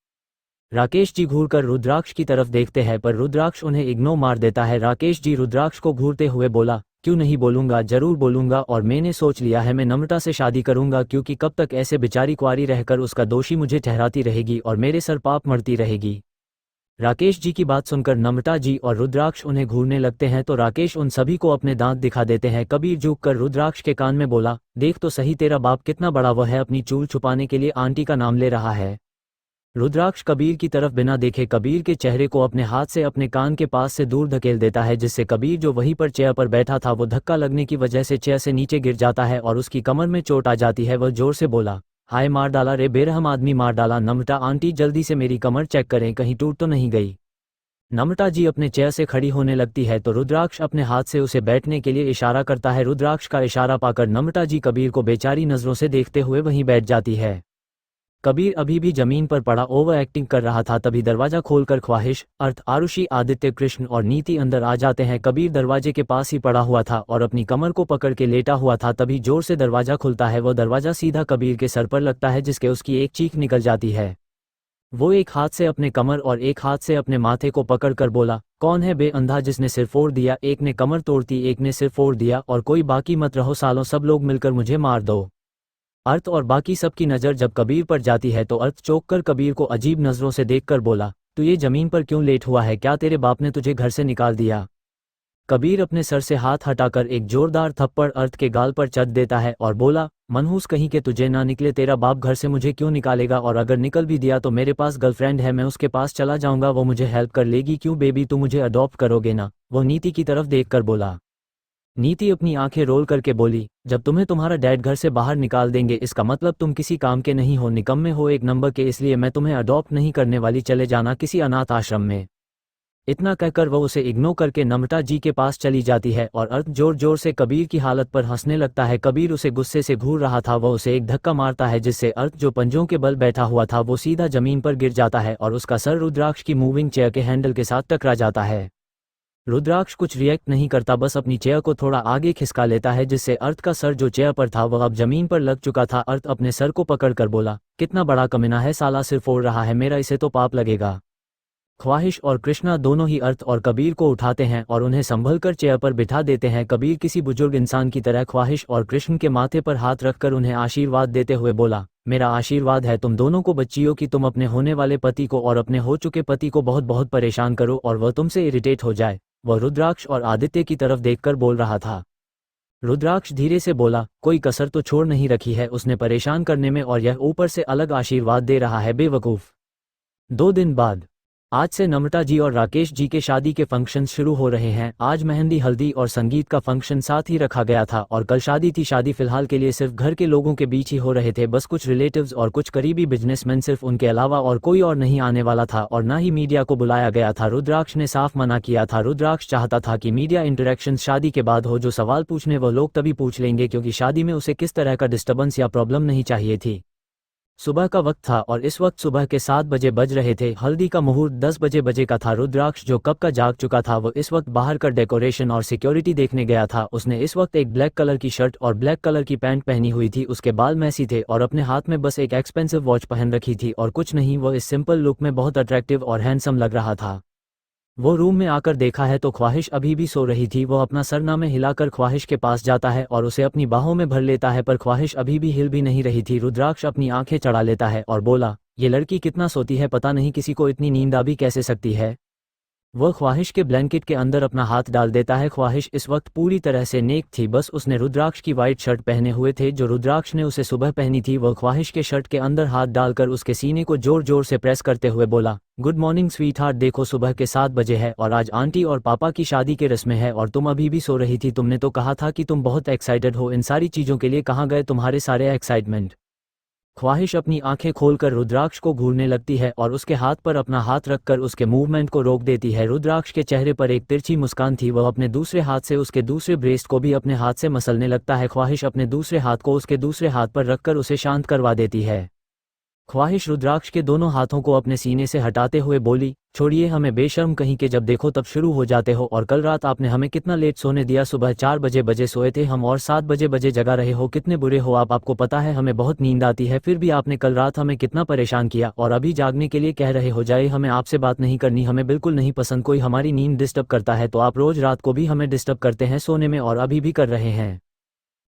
राकेश जी घूरकर रुद्राक्ष की तरफ देखते हैं पर रुद्राक्ष उन्हें इग्नोर मार देता है। राकेश जी रुद्राक्ष को घूरते हुए बोला, क्यों नहीं बोलूंगा, जरूर बोलूंगा, और मैंने सोच लिया है मैं नम्रता से शादी करूंगा, क्योंकि कब तक ऐसे बेचारी कुंवारी रहकर उसका दोषी मुझे ठहराती रहेगी और मेरे सर पाप मरती रहेगी। राकेश जी की बात सुनकर नम्रता जी और रुद्राक्ष उन्हें घूरने लगते हैं तो राकेश उन सभी को अपने दांत दिखा देते हैं। कबीर झुककर रुद्राक्ष के कान में बोला, देख तो सही तेरा बाप कितना बड़ा वह है, अपनी चूल छुपाने के लिए आंटी का नाम ले रहा है। रुद्राक्ष कबीर की तरफ बिना देखे कबीर के चेहरे को अपने हाथ से अपने कान के पास से दूर धकेल देता है, जिससे कबीर जो वहीं पर चेयर पर बैठा था वो धक्का लगने की वजह से चेयर से नीचे गिर जाता है और उसकी कमर में चोट आ जाती है। वह जोर से बोला, हाय मार डाला रे, बेरहम आदमी मार डाला। नम्रता आंटी जल्दी से मेरी कमर चेक करें, कहीं टूट तो नहीं गई। नम्रता जी अपने चेयर से खड़ी होने लगती है तो रुद्राक्ष अपने हाथ से उसे बैठने के लिए इशारा करता है। रुद्राक्ष का इशारा पाकर नम्रता जी कबीर को बेचारी नजरों से देखते हुए वहीं बैठ जाती है। कबीर अभी भी जमीन पर पड़ा ओवर एक्टिंग कर रहा था, तभी दरवाजा खोलकर ख्वाहिश, अर्थ, आरुषि, आदित्य, कृष्ण और नीति अंदर आ जाते हैं। कबीर दरवाजे के पास ही पड़ा हुआ था और अपनी कमर को पकड़ के लेटा हुआ था, तभी जोर से दरवाजा खुलता है। वो दरवाजा सीधा कबीर के सर पर लगता है जिसके उसकी एक चीख निकल जाती है। वो एक हाथ से अपने कमर और एक हाथ से अपने माथे को पकड़कर बोला, कौन है बे अंधा जिसने सिर फोड़ दिया, एक ने कमर तोड़ती, एक ने सिर फोड़ दिया, और कोई बाकी मत रहो सालों, सब लोग मिलकर मुझे मार दो। अर्थ और बाकी सबकी नज़र जब कबीर पर जाती है तो अर्थ चौंक कर कबीर को अजीब नज़रों से देखकर बोला, तू ये जमीन पर क्यों लेट हुआ है, क्या तेरे बाप ने तुझे घर से निकाल दिया। कबीर अपने सर से हाथ हटाकर एक जोरदार थप्पड़ अर्थ के गाल पर चढ़ देता है और बोला, मनहूस कहीं के, तुझे ना निकले, तेरा बाप घर से मुझे क्यों निकालेगा, और अगर निकल भी दिया तो मेरे पास गर्लफ्रेंड है, मैं उसके पास चला जाऊंगा, वो मुझे हेल्प कर लेगी, क्यों बेबी तू मुझे अडॉप्ट करोगे ना। वो नीति की तरफ देखकर बोला। नीति अपनी आंखें रोल करके बोली, जब तुम्हें तुम्हारा डैड घर से बाहर निकाल देंगे इसका मतलब तुम किसी काम के नहीं हो, निकम्मे हो एक नंबर के, इसलिए मैं तुम्हें अडॉप्ट नहीं करने वाली, चले जाना किसी अनाथ आश्रम में। इतना कहकर वह उसे इग्नोर करके नम्रता जी के पास चली जाती है और अर्थ जोर जोर से कबीर की हालत पर हंसने लगता है। कबीर उसे गुस्से से घूर रहा था, वह उसे एक धक्का मारता है जिससे अर्थ जो पंजों के बल बैठा हुआ था वो सीधा जमीन पर गिर जाता है और उसका सर रुद्राक्ष की मूविंग चेयर के हैंडल के साथ टकरा जाता है। रुद्राक्ष कुछ रिएक्ट नहीं करता, बस अपनी चेयर को थोड़ा आगे खिसका लेता है जिससे अर्थ का सर जो चेयर पर था वह अब जमीन पर लग चुका था। अर्थ अपने सर को पकड़कर बोला, कितना बड़ा कमीना है साला, सिर फोड़ रहा है मेरा, इसे तो पाप लगेगा। ख्वाहिश और कृष्णा दोनों ही अर्थ और कबीर को उठाते हैं और उन्हें संभलकर चेयर पर बिठा देते हैं। कबीर किसी बुजुर्ग इंसान की तरह ख्वाहिश और कृष्ण के माथे पर हाथ रखकर उन्हें आशीर्वाद देते हुए बोला, मेरा आशीर्वाद है तुम दोनों को बच्चियों की, तुम अपने होने वाले पति को और अपने हो चुके पति को बहुत बहुत परेशान करो और वह तुमसे इरिटेट हो जाए। वह रुद्राक्ष और आदित्य की तरफ देखकर बोल रहा था। रुद्राक्ष धीरे से बोला, कोई कसर तो छोड़ नहीं रखी है उसने परेशान करने में, और यह ऊपर से अलग आशीर्वाद दे रहा है, बेवकूफ। 2 दिन बाद, आज से नम्रता जी और राकेश जी के शादी के फंक्शन शुरू हो रहे हैं। आज मेहंदी, हल्दी और संगीत का फंक्शन साथ ही रखा गया था और कल शादी थी। शादी फिलहाल के लिए सिर्फ घर के लोगों के बीच ही हो रहे थे, बस कुछ रिलेटिव्स और कुछ करीबी बिजनेसमैन, सिर्फ उनके अलावा और कोई और नहीं आने वाला था और ना ही मीडिया को बुलाया गया था। रुद्राक्ष ने साफ मना किया था। रुद्राक्ष चाहता था कि मीडिया इंटरेक्शन शादी के बाद हो, जो सवाल पूछने वो लोग तभी पूछ लेंगे, क्योंकि शादी में उसे किस तरह का डिस्टर्बेंस या प्रॉब्लम नहीं चाहिए थी। सुबह का वक्त था और इस वक्त सुबह के 7 बजे बज रहे थे। हल्दी का मुहूर्त 10 बजे का था। रुद्राक्ष जो कब का जाग चुका था वो इस वक्त बाहर का डेकोरेशन और सिक्योरिटी देखने गया था। उसने इस वक्त एक ब्लैक कलर की शर्ट और ब्लैक कलर की पैंट पहनी हुई थी, उसके बाल मैसी थे और अपने हाथ में बस एक एक्सपेंसिव वॉच पहन रखी थी और कुछ नहीं, वो इस सिंपल लुक में बहुत अट्रैक्टिव और हैंडसम लग रहा था। वो रूम में आकर देखा है तो ख्वाहिश अभी भी सो रही थी। वो अपना सरनामे हिलाकर ख्वाहिश के पास जाता है और उसे अपनी बाहों में भर लेता है, पर ख्वाहिश अभी भी हिल भी नहीं रही थी। रुद्राक्ष अपनी आंखें चढ़ा लेता है और बोला, ये लड़की कितना सोती है, पता नहीं किसी को इतनी नींद आ भी कैसे सकती है। वह ख्वाहिश के ब्लैंकेट के अंदर अपना हाथ डाल देता है। ख्वाहिश इस वक्त पूरी तरह से नेक थी, बस उसने रुद्राक्ष की वाइट शर्ट पहने हुए थे जो रुद्राक्ष ने उसे सुबह पहनी थी। वह ख्वाहिश के शर्ट के अंदर हाथ डालकर उसके सीने को जोर जोर से प्रेस करते हुए बोला, गुड मॉर्निंग स्वीट हार्ट, देखो सुबह के 7 बजे है और आज आंटी और पापा की शादी के रस्में है और तुम अभी भी सो रही थी। तुमने तो कहा था कि तुम बहुत एक्साइटेड हो, इन सारी चीज़ों के लिए कहाँ गए तुम्हारे सारे एक्साइटमेंट। ख्वाहिश अपनी आंखें खोलकर रुद्राक्ष को घूरने लगती है और उसके हाथ पर अपना हाथ रखकर उसके मूवमेंट को रोक देती है। रुद्राक्ष के चेहरे पर एक तिरछी मुस्कान थी। वह अपने दूसरे हाथ से उसके दूसरे ब्रेस्ट को भी अपने हाथ से मसलने लगता है। ख्वाहिश अपने दूसरे हाथ को उसके दूसरे हाथ पर रखकर उसे शांत करवा देती है। ख्वाहिश रुद्राक्ष के दोनों हाथों को अपने सीने से हटाते हुए बोली, छोड़िए हमें बेशर्म कहीं के, जब देखो तब शुरू हो जाते हो। और कल रात आपने हमें कितना लेट सोने दिया, सुबह 4 बजे सोए थे हम और 7 बजे जगा रहे हो, कितने बुरे हो आप। आपको पता है हमें बहुत नींद आती है, फिर भी आपने कल रात हमें कितना परेशान किया और अभी जागने के लिए कह रहे हो। जाए, हमें आपसे बात नहीं करनी, हमें बिल्कुल नहीं पसंद कोई हमारी नींद डिस्टर्ब करता है तो आप रोज रात को भी हमें डिस्टर्ब करते हैं सोने में और अभी भी कर रहे हैं।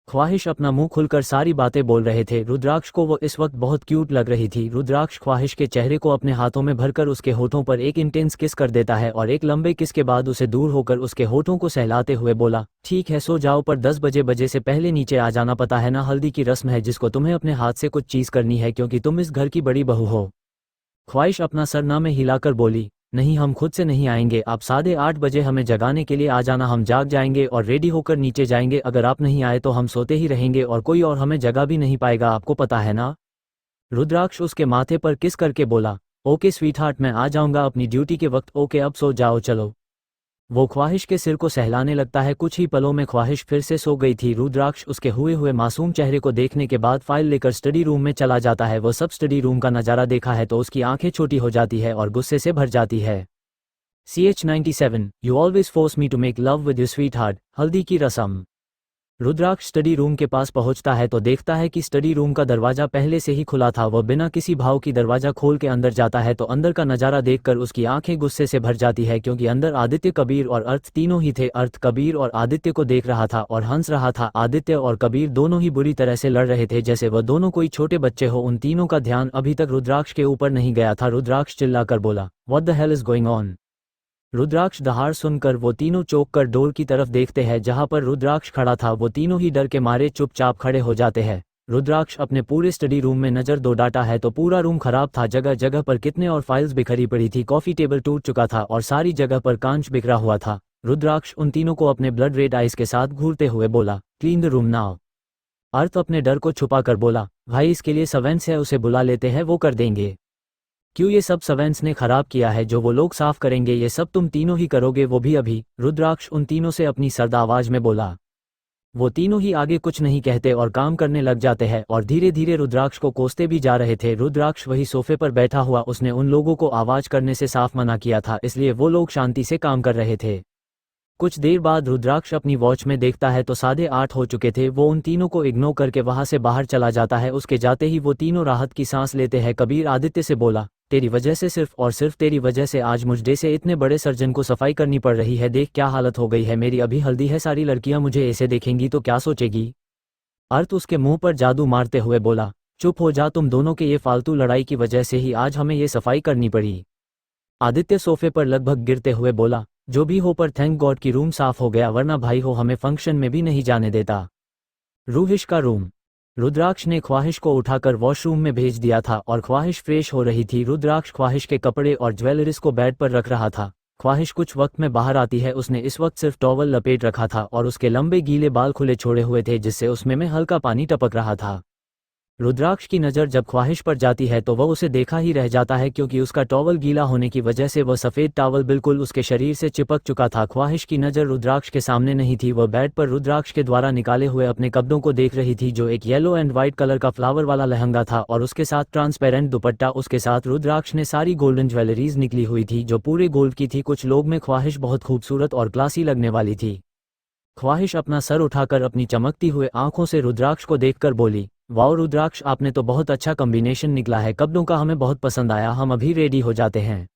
ख्वाहिश अपना मुंह खुलकर सारी बातें बोल रहे थे। रुद्राक्ष को वो इस वक्त बहुत क्यूट लग रही थी। रुद्राक्ष ख्वाहिश के चेहरे को अपने हाथों में भरकर उसके होठों पर एक इंटेंस किस कर देता है और एक लंबे किस के बाद उसे दूर होकर उसके होठों को सहलाते हुए बोला, ठीक है सो जाओ, पर 10 बजे से पहले नीचे आ जाना, पता है ना हल्दी की रस्म है जिसको तुम्हें अपने हाथ से कुछ चीज़ करनी है क्योंकि तुम इस घर की बड़ी बहू हो। ख्वाहिश अपना सरनामे हिलाकर बोली, नहीं हम खुद से नहीं आएंगे, आप 8:30 बजे हमें जगाने के लिए आ जाना, हम जाग जाएंगे और रेडी होकर नीचे जाएंगे। अगर आप नहीं आए तो हम सोते ही रहेंगे और कोई और हमें जगा भी नहीं पाएगा, आपको पता है ना। रुद्राक्ष उसके माथे पर किस करके बोला, ओके स्वीटहार्ट मैं आ जाऊंगा अपनी ड्यूटी के वक्त, ओके अब सो जाओ चलो। वो ख्वाहिश के सिर को सहलाने लगता है। कुछ ही पलों में ख्वाहिश फिर से सो गई थी। रुद्राक्ष उसके हुए हुए मासूम चेहरे को देखने के बाद फाइल लेकर स्टडी रूम में चला जाता है। वो सब स्टडी रूम का नज़ारा देखा है तो उसकी आंखें छोटी हो जाती है और गुस्से से भर जाती है। CH97, you always force me to make love with you sweetheart, हल्दी की रस्म। रुद्राक्ष स्टडी रूम के पास पहुंचता है तो देखता है कि स्टडी रूम का दरवाजा पहले से ही खुला था। वह बिना किसी भाव की दरवाजा खोल के अंदर जाता है तो अंदर का नज़ारा देखकर उसकी आंखें गुस्से से भर जाती है क्योंकि अंदर आदित्य, कबीर और अर्थ तीनों ही थे। अर्थ कबीर और आदित्य को देख रहा था और हंस रहा था। आदित्य और कबीर दोनों ही बुरी तरह से लड़ रहे थे जैसे वह दोनों कोई छोटे बच्चे हो। उन तीनों का ध्यान अभी तक रुद्राक्ष के ऊपर नहीं गया था। रुद्राक्ष चिल्लाकर बोला, what the hell is going on. Rudraksh दहाड़ सुनकर वो तीनों चौंक कर डोर की तरफ देखते हैं जहां पर रुद्राक्ष खड़ा था। वो तीनों ही डर के मारे चुपचाप खड़े हो जाते हैं। रुद्राक्ष अपने पूरे स्टडी रूम में नज़र दो डाटा है तो पूरा रूम खराब था। जगह जगह पर कितने और फाइल्स बिखरी पड़ी थी, कॉफ़ी टेबल टूट चुका था और सारी जगह पर कांच बिखरा हुआ था। रुद्राक्ष उन तीनों को अपने ब्लड रेड आइज के साथ घूरते हुए बोला, क्लीन द रूम नाउ। अर्थ अपने डर को छुपा कर बोला, भाई इसके लिए सर्वेंट्स है, उसे बुला लेते हैं, वो कर देंगे। क्यों, ये सब सर्वेंट्स ने खराब किया है, जो वो लोग साफ करेंगे ये सब तुम तीनों ही करोगे, वो भी अभी। रुद्राक्ष उन तीनों से अपनी सर्द आवाज में बोला। वो तीनों ही आगे कुछ नहीं कहते और काम करने लग जाते हैं और धीरे धीरे रुद्राक्ष को कोसते भी जा रहे थे। रुद्राक्ष वही सोफे पर बैठा हुआ, उसने उन लोगों को आवाज करने से साफ मना किया था, इसलिए वो लोग शांति से काम कर रहे थे। कुछ देर बाद रुद्राक्ष अपनी वॉच में देखता है तो 8:30 हो चुके थे। वो उन तीनों को इग्नोर करके वहां से बाहर चला जाता है। उसके जाते ही वो तीनों राहत की सांस लेते हैं। कबीर आदित्य से बोला, तेरी वजह से, सिर्फ और सिर्फ तेरी वजह से आज मुझ जैसे इतने बड़े सर्जन को सफाई करनी पड़ रही है। देख क्या हालत हो गई है मेरी, अभी हल्दी है, सारी लड़कियां मुझे ऐसे देखेंगी तो क्या सोचेगी। अर्थ उसके मुंह पर जादू मारते हुए बोला, चुप हो जा, तुम दोनों के ये फालतू लड़ाई की वजह से ही आज हमें ये सफाई करनी पड़ी। आदित्य सोफे पर लगभग गिरते हुए बोला, जो भी हो पर थैंक गॉड की रूम साफ हो गया, वरना भाई हो हमें फंक्शन में भी नहीं जाने देता। रूहिश का रूम। रुद्राक्ष ने ख्वाहिश को उठाकर वॉशरूम में भेज दिया था और ख्वाहिश फ्रेश हो रही थी। रुद्राक्ष ख्वाहिश के कपड़े और ज्वेलरीज को बेड पर रख रहा था। ख्वाहिश कुछ वक्त में बाहर आती है। उसने इस वक्त सिर्फ टॉवल लपेट रखा था और उसके लंबे गीले बाल खुले छोड़े हुए थे जिससे उसमें हल्का पानी टपक रहा था। रुद्राक्ष की नज़र जब ख्वाहिश पर जाती है तो वह उसे देखा ही रह जाता है क्योंकि उसका टॉवल गीला होने की वजह से वह सफ़ेद टॉवल बिल्कुल उसके शरीर से चिपक चुका था। ख्वाहिश की नज़र रुद्राक्ष के सामने नहीं थी, वह बेड पर रुद्राक्ष के द्वारा निकाले हुए अपने कपड़ों को देख रही थी, जो एक येलो एंड व्हाइट कलर का फ्लावर वाला लहंगा था और उसके साथ ट्रांसपेरेंट दुपट्टा। उसके साथ रुद्राक्ष ने सारी गोल्डन ज्वेलरीज निकली हुई थी जो पूरे गोल्ड की थी। कुछ लोग में ख्वाहिश बहुत खूबसूरत और क्लासी लगने वाली थी। ख्वाहिश अपना सर उठाकर अपनी चमकती हुए आंखों से रुद्राक्ष को देखकर बोली, वाओ रुद्राक्ष, आपने तो बहुत अच्छा कॉम्बिनेशन निकला है, कपड़ों का हमें बहुत पसंद आया, हम अभी रेडी हो जाते हैं।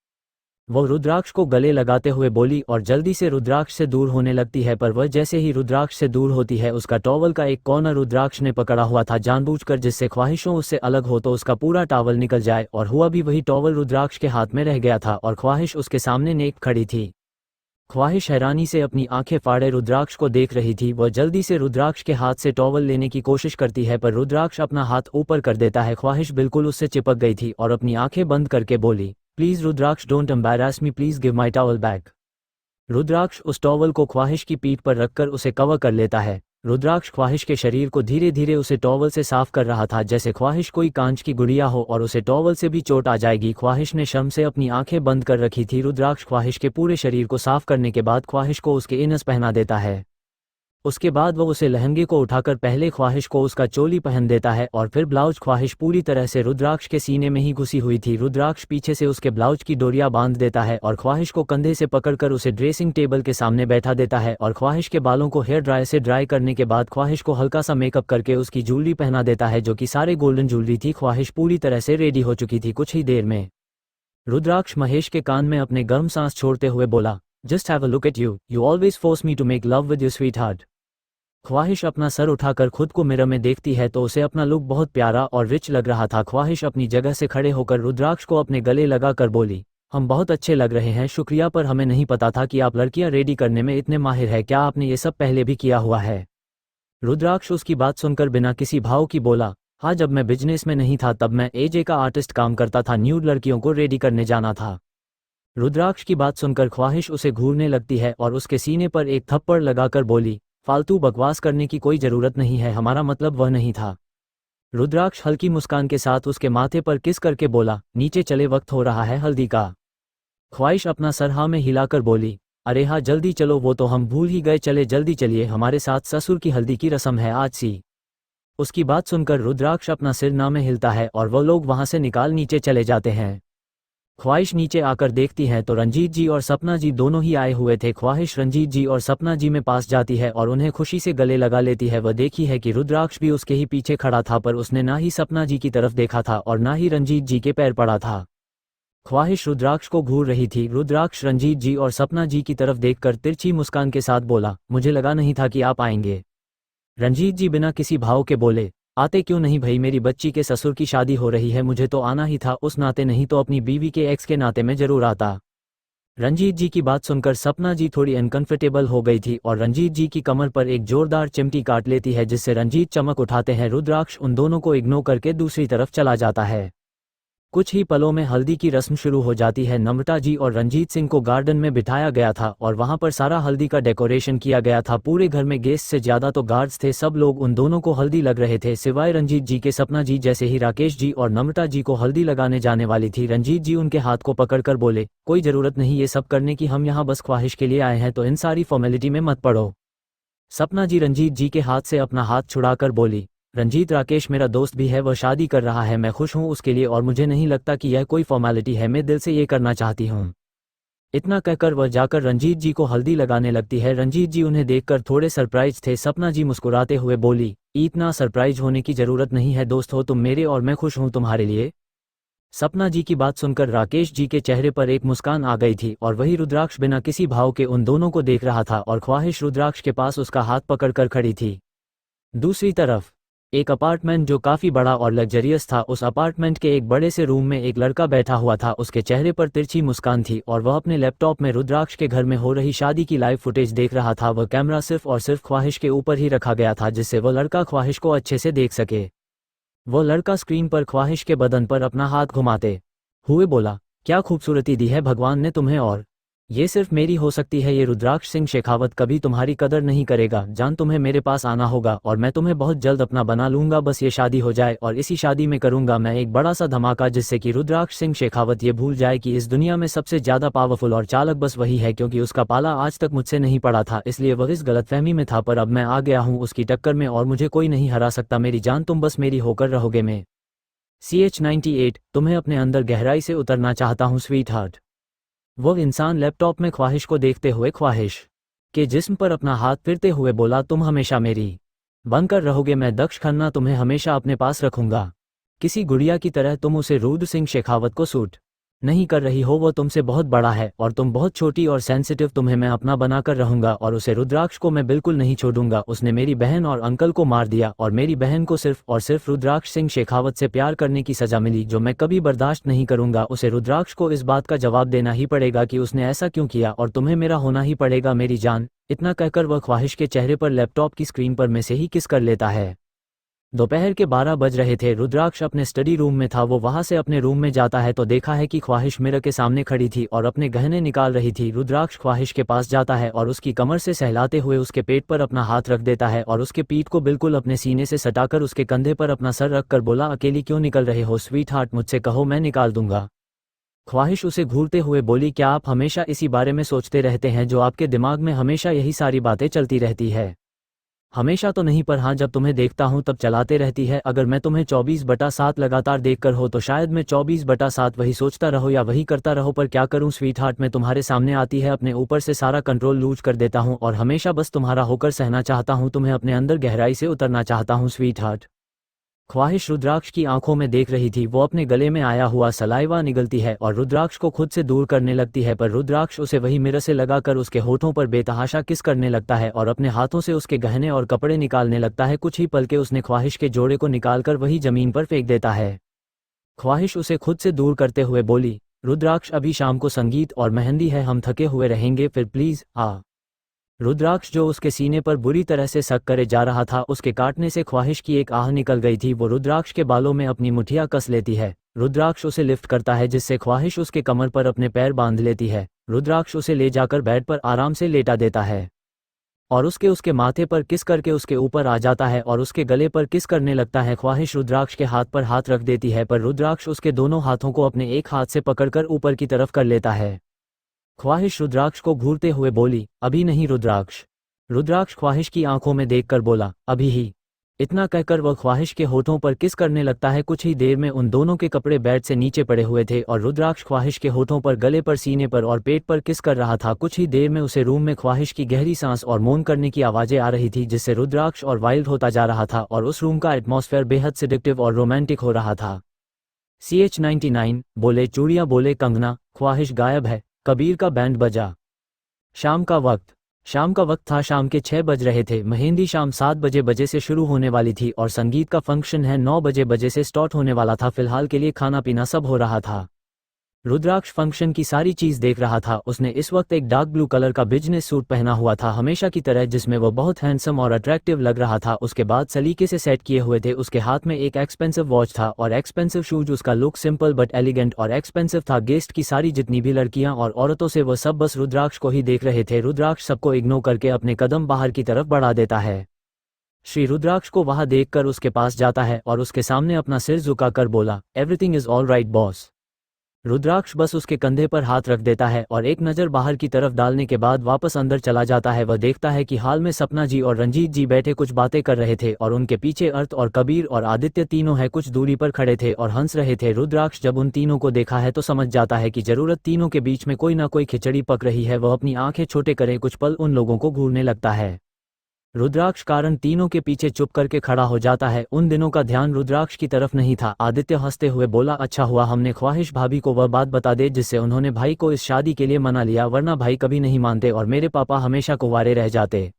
वो रुद्राक्ष को गले लगाते हुए बोली और जल्दी से रुद्राक्ष से दूर होने लगती है, पर वह जैसे ही रुद्राक्ष से दूर होती है उसका टॉवल का एक कॉर्नर रुद्राक्ष ने पकड़ा हुआ था जानबूझकर, जिससे ख्वाहिशों उससे अलग हो तो उसका पूरा टॉवल निकल जाए, और हुआ भी वही। टॉवल रुद्राक्ष के हाथ में रह गया था और ख्वाहिश उसके सामने नेक खड़ी थी। ख्वाहिश हैरानी से अपनी आंखें फाड़े रुद्राक्ष को देख रही थी। वह जल्दी से रुद्राक्ष के हाथ से टॉवल लेने की कोशिश करती है, पर रुद्राक्ष अपना हाथ ऊपर कर देता है। ख्वाहिश बिल्कुल उससे चिपक गई थी और अपनी आंखें बंद करके बोली, please Rudraksh, don't embarrass me, please give my towel back. Rudraksh उस टॉवल को ख्वाहिश की पीठ पर रखकर उसे कवर कर लेता है। रुद्राक्ष ख्वाहिश के शरीर को धीरे धीरे उसे टॉवल से साफ कर रहा था, जैसे ख्वाहिश कोई कांच की गुड़िया हो और उसे टॉवल से भी चोट आ जाएगी। ख्वाहिश ने शर्म से अपनी आंखें बंद कर रखी थी। रुद्राक्ष ख्वाहिश के पूरे शरीर को साफ करने के बाद ख्वाहिश को उसके इनस पहना देता है। उसके बाद वह उसे लहंगे को उठाकर पहले ख्वाहिश को उसका चोली पहन देता है और फिर ब्लाउज। ख्वाहिश पूरी तरह से रुद्राक्ष के सीने में ही घुसी हुई थी। रुद्राक्ष पीछे से उसके ब्लाउज की डोरियां बांध देता है और ख्वाहिश को कंधे से पकड़कर उसे ड्रेसिंग टेबल के सामने बैठा देता है और ख्वाहिश के बालों को हेयर ड्रायर से ड्राई करने के बाद ख्वाहिश को हल्का सा मेकअप करके उसकी ज्वेलरी पहना देता है, जो कि सारे गोल्डन ज्वेलरी थी। ख्वाहिश पूरी तरह से रेडी हो चुकी थी। कुछ ही देर में रुद्राक्ष महेश के कान में अपने गर्म सांस छोड़ते हुए बोला, just have a look at you, you always force me to make love with your sweetheart. Khwahish अपना सर उठाकर खुद को मिरर में देखती है तो उसे अपना लुक बहुत प्यारा और रिच लग रहा था। ख्वाहिश अपनी जगह से खड़े होकर रुद्राक्ष को अपने गले लगाकर बोली, हम बहुत अच्छे लग रहे हैं, शुक्रिया, पर हमें नहीं पता था कि आप लड़कियां रेडी करने में इतने माहिर हैं। क्या आपने ये सब पहले भी किया हुआ है? रुद्राक्ष उसकी बात सुनकर बिना किसी भाव की बोला, हाँ, जब मैं बिजनेस में नहीं था तब मैं एजे का आर्टिस्ट काम करता था, न्यूड लड़कियों को रेडी करने जाना था। रुद्राक्ष की बात सुनकर ख्वाहिश उसे घूरने लगती है और उसके सीने पर एक थप्पड़ लगाकर बोली, फालतू बकवास करने की कोई जरूरत नहीं है, हमारा मतलब वह नहीं था। रुद्राक्ष हल्की मुस्कान के साथ उसके माथे पर किस करके बोला, नीचे चले, वक्त हो रहा है हल्दी का। ख्वाहिश अपना सर हाँ में हिलाकर बोली, अरे हाँ जल्दी चलो, वो तो हम भूल ही गए, चले जल्दी चलिए, हमारे साथ ससुर की हल्दी की रस्म है आज सी। उसकी बात सुनकर रुद्राक्ष अपना सिर ना में हिलता है और वह लोग वहां से निकाल नीचे चले जाते हैं। ख्वाहिश नीचे आकर देखती है तो रंजीत जी और सपना जी दोनों ही आए हुए थे। ख्वाहिश रंजीत जी और सपना जी में पास जाती है और उन्हें खुशी से गले लगा लेती है। वह देखी है कि रुद्राक्ष भी उसके ही पीछे खड़ा था, पर उसने ना ही सपना जी की तरफ देखा था और ना ही रंजीत जी के पैर पड़ा था। ख्वाहिश रुद्राक्ष को घूर रही थी। रुद्राक्ष रंजीत जी और सपना जी की तरफ देखकर तिरछी मुस्कान के साथ बोला, मुझे लगा नहीं था कि आप आएंगे। रंजीत जी बिना किसी भाव के बोले, आते क्यों नहीं भाई, मेरी बच्ची के ससुर की शादी हो रही है, मुझे तो आना ही था, उस नाते नहीं तो अपनी बीवी के एक्स के नाते में जरूर आता। रंजीत जी की बात सुनकर सपना जी थोड़ी अनकंफर्टेबल हो गई थी और रंजीत जी की कमर पर एक जोरदार चिमटी काट लेती है, जिससे रंजीत चमक उठाते हैं। रुद्राक्ष उन दोनों को इग्नोर करके दूसरी तरफ चला जाता है। कुछ ही पलों में हल्दी की रस्म शुरू हो जाती है। नम्रता जी और रंजीत सिंह को गार्डन में बिठाया गया था और वहां पर सारा हल्दी का डेकोरेशन किया गया था। पूरे घर में गेस्ट से ज्यादा तो गार्ड्स थे, सब लोग उन दोनों को हल्दी लग रहे थे सिवाय रंजीत जी के। सपना जी जैसे ही राकेश जी और नम्रता जी को हल्दी लगाने जाने वाली थी, रंजीत जी उनके हाथ को पकड़कर बोले, कोई जरूरत नहीं ये सब करने की, हम यहाँ बस ख्वाहिश के लिए आए हैं, तो इन सारी फॉर्मेलिटी में मत पड़ो। सपना जी रंजीत जी के हाथ से अपना हाथ छुड़ाकर बोली, रंजीत, राकेश मेरा दोस्त भी है, वह शादी कर रहा है, मैं खुश हूँ उसके लिए और मुझे नहीं लगता कि यह कोई फॉर्मेलिटी है, मैं दिल से ये करना चाहती हूँ। इतना कहकर वह जाकर रंजीत जी को हल्दी लगाने लगती है। रंजीत जी उन्हें देखकर थोड़े सरप्राइज थे। सपना जी मुस्कुराते हुए बोली, इतना सरप्राइज होने की जरूरत नहीं है, दोस्त हो तुम मेरे और मैं खुश हूँ तुम्हारे लिए। सपना जी की बात सुनकर राकेश जी के चेहरे पर एक मुस्कान आ गई थी और वही रुद्राक्ष बिना किसी भाव के उन दोनों को देख रहा था और ख्वाहिश रुद्राक्ष के पास उसका हाथ पकड़कर खड़ी थी। दूसरी तरफ एक अपार्टमेंट जो काफी बड़ा और लग्जरियस था, उस अपार्टमेंट के एक बड़े से रूम में एक लड़का बैठा हुआ था। उसके चेहरे पर तिरछी मुस्कान थी और वह अपने लैपटॉप में रुद्राक्ष के घर में हो रही शादी की लाइव फुटेज देख रहा था। वह कैमरा सिर्फ और सिर्फ ख्वाहिश के ऊपर ही रखा गया था, जिससे वह लड़का ख्वाहिश को अच्छे से देख सके। वह लड़का स्क्रीन पर ख्वाहिश के बदन पर अपना हाथ घुमाते हुए बोला, क्या खूबसूरती दी है भगवान ने तुम्हें, और ये सिर्फ मेरी हो सकती है, ये रुद्राक्ष सिंह शेखावत कभी तुम्हारी कदर नहीं करेगा जान, तुम्हें मेरे पास आना होगा और मैं तुम्हें बहुत जल्द अपना बना लूंगा, बस ये शादी हो जाए और इसी शादी में करूंगा मैं एक बड़ा सा धमाका, जिससे कि रुद्राक्ष सिंह शेखावत ये भूल जाए कि इस दुनिया में सबसे ज्यादा पावरफुल और चालक बस वही है, क्योंकि उसका पाला आज तक मुझसे नहीं पड़ा था, इसलिए वह इस गलतफहमी में था, पर अब मैं आ गया हूँ उसकी टक्कर में और मुझे कोई नहीं हरा सकता, मेरी जान तुम बस मेरी होकर रहोगे। मैं CH98 तुम्हें अपने अंदर गहराई से उतरना चाहता हूँ स्वीट हार्ट। वह इंसान लैपटॉप में ख्वाहिश को देखते हुए ख्वाहिश के जिस्म पर अपना हाथ फिरते हुए बोला, तुम हमेशा मेरी बनकर रहोगे, मैं दक्ष खन्ना तुम्हें हमेशा अपने पास रखूंगा, किसी गुड़िया की तरह तुम उसे रुद्र सिंह शेखावत को सूट नहीं कर रही हो वो तुमसे बहुत बड़ा है और तुम बहुत छोटी और सेंसिटिव, तुम्हें मैं अपना बनाकर रहूंगा और उसे रुद्राक्ष को मैं बिल्कुल नहीं छोड़ूंगा। उसने मेरी बहन और अंकल को मार दिया और मेरी बहन को सिर्फ और सिर्फ रुद्राक्ष सिंह शेखावत से प्यार करने की सजा मिली, जो मैं कभी बर्दाश्त नहीं करूंगा। उसे रुद्राक्ष को इस बात का जवाब देना ही पड़ेगा कि उसने ऐसा क्यों किया और तुम्हें मेरा होना ही पड़ेगा मेरी जान। इतना कहकर वह ख्वाहिश के चेहरे पर लैपटॉप की स्क्रीन पर में से ही किस कर लेता है। दोपहर के 12 बज रहे थे। रुद्राक्ष अपने स्टडी रूम में था। वो वहां से अपने रूम में जाता है तो देखा है कि ख्वाहिश मिरर के सामने खड़ी थी और अपने गहने निकाल रही थी। रुद्राक्ष ख्वाहिश के पास जाता है और उसकी कमर से सहलाते हुए उसके पेट पर अपना हाथ रख देता है और उसके पीठ को बिल्कुल अपने सीने से सटाकर उसके कंधे पर अपना सर रख कर बोला, अकेली क्यों निकल रहे हो स्वीट हार्ट, मुझसे कहो मैं निकाल दूंगा। ख्वाहिश उसे घूरते हुए बोली, क्या आप हमेशा इसी बारे में सोचते रहते हैं जो आपके दिमाग में हमेशा यही सारी बातें चलती रहती है? हमेशा तो नहीं, पर हाँ जब तुम्हें देखता हूँ तब चलाते रहती है। अगर मैं तुम्हें 24/7 लगातार देखकर हो तो शायद मैं 24/7 वही सोचता रहो या वही करता रहो, पर क्या करूँ स्वीट हार्ट, मैं तुम्हारे सामने आती है अपने ऊपर से सारा कंट्रोल लूज कर देता हूँ और हमेशा बस तुम्हारा होकर सहना चाहता हूँ, तुम्हें अपने अंदर गहराई से उतरना चाहता हूँ स्वीट हार्ट। ख्वाहिश रुद्राक्ष की आंखों में देख रही थी। वो अपने गले में आया हुआ सलाइवा निगलती है और रुद्राक्ष को खुद से दूर करने लगती है, पर रुद्राक्ष उसे वही मिरर से लगाकर उसके होठों पर बेतहाशा किस करने लगता है और अपने हाथों से उसके गहने और कपड़े निकालने लगता है। कुछ ही पल के उसने ख्वाहिश के जोड़े को निकालकर वही जमीन पर फेंक देता है। ख्वाहिश उसे खुद से दूर करते हुए बोली, रुद्राक्ष अभी शाम को संगीत और मेहंदी है, हम थके हुए रहेंगे, फिर प्लीज आ। रुद्राक्ष जो उसके सीने पर बुरी तरह से सक करे जा रहा था, उसके काटने से ख्वाहिश की एक आह निकल गई थी। वो रुद्राक्ष के बालों में अपनी मुठिया कस लेती है। रुद्राक्ष उसे लिफ्ट करता है जिससे ख्वाहिश उसके कमर पर अपने पैर बांध लेती है। रुद्राक्ष उसे ले जाकर बेड पर आराम से लेटा देता है और उसके माथे पर किस करके उसके ऊपर आ जाता है और उसके गले पर किस करने लगता है। ख्वाहिश रुद्राक्ष के हाथ पर हाथ रख देती है, पर रुद्राक्ष उसके दोनों हाथों को अपने एक हाथ से पकड़कर ऊपर की तरफ कर लेता है। ख्वाहिश रुद्राक्ष को घूरते हुए बोली, अभी नहीं रुद्राक्ष। रुद्राक्ष ख्वाहिश की आंखों में देखकर बोला, अभी ही। इतना कहकर वह ख्वाहिश के होठों पर किस करने लगता है। कुछ ही देर में उन दोनों के कपड़े बेड से नीचे पड़े हुए थे और रुद्राक्ष ख्वाहिश के होठों पर, गले पर, सीने पर और पेट पर किस कर रहा था। कुछ ही देर में उसे रूम में ख्वाहिश की गहरी सांस और मौन करने की आवाजें आ रही थी, जिससे रुद्राक्ष और वाइल्ड होता जा रहा था और उस रूम का एटमॉस्फेयर बेहद सिडिक्टिव और रोमांटिक हो रहा था। CH99 बोले चूड़ियां, बोले कंगना, ख्वाहिश गायब है। कबीर का बैंड बजा। शाम का वक्त था। शाम के 6 बज रहे थे। मेहंदी शाम 7 बजे से शुरू होने वाली थी और संगीत का फंक्शन है 9 बजे से स्टार्ट होने वाला था। फिलहाल के लिए खाना पीना सब हो रहा था। रुद्राक्ष फंक्शन की सारी चीज देख रहा था। उसने इस वक्त एक डार्क ब्लू कलर का बिजनेस सूट पहना हुआ था, हमेशा की तरह, जिसमें वो बहुत हैंडसम और अट्रैक्टिव लग रहा था। उसके बाद सलीके से सेट किए हुए थे। उसके हाथ में एक एक्सपेंसिव वॉच था और एक्सपेंसिव शूज। उसका लुक सिंपल बट एलिगेंट और एक्सपेंसिव था। गेस्ट की सारी जितनी भी लड़कियां और औरतों से वह सब बस रुद्राक्ष को ही देख रहे थे। रुद्राक्ष सबको इग्नोर करके अपने कदम बाहर की तरफ बढ़ा देता है। श्री रुद्राक्ष को वहां देखकर उसके पास जाता है और उसके सामने अपना सिर झुकाकर बोला, everything is all right boss. Rudraksh बस उसके कंधे पर हाथ रख देता है और एक नज़र बाहर की तरफ डालने के बाद वापस अंदर चला जाता है। वह देखता है कि हाल में सपना जी और रंजीत जी बैठे कुछ बातें कर रहे थे और उनके पीछे अर्थ और कबीर और आदित्य तीनों है कुछ दूरी पर खड़े थे और हंस रहे थे। रुद्राक्ष जब उन तीनों को देखा है तो समझ जाता है कि जरूरत तीनों के बीच में कोई ना कोई खिचड़ी पक रही है। वह अपनी आंखें छोटे करे कुछ पल उन लोगों को घूरने लगता है। रुद्राक्ष कारण तीनों के पीछे चुप करके खड़ा हो जाता है। उन दिनों का ध्यान रुद्राक्ष की तरफ नहीं था। आदित्य हंसते हुए बोला, अच्छा हुआ हमने ख्वाहिश भाभी को वह बात बता दे जिससे उन्होंने भाई को इस शादी के लिए मना लिया, वरना भाई कभी नहीं मानते और मेरे पापा हमेशा कुंवारे रह जाते।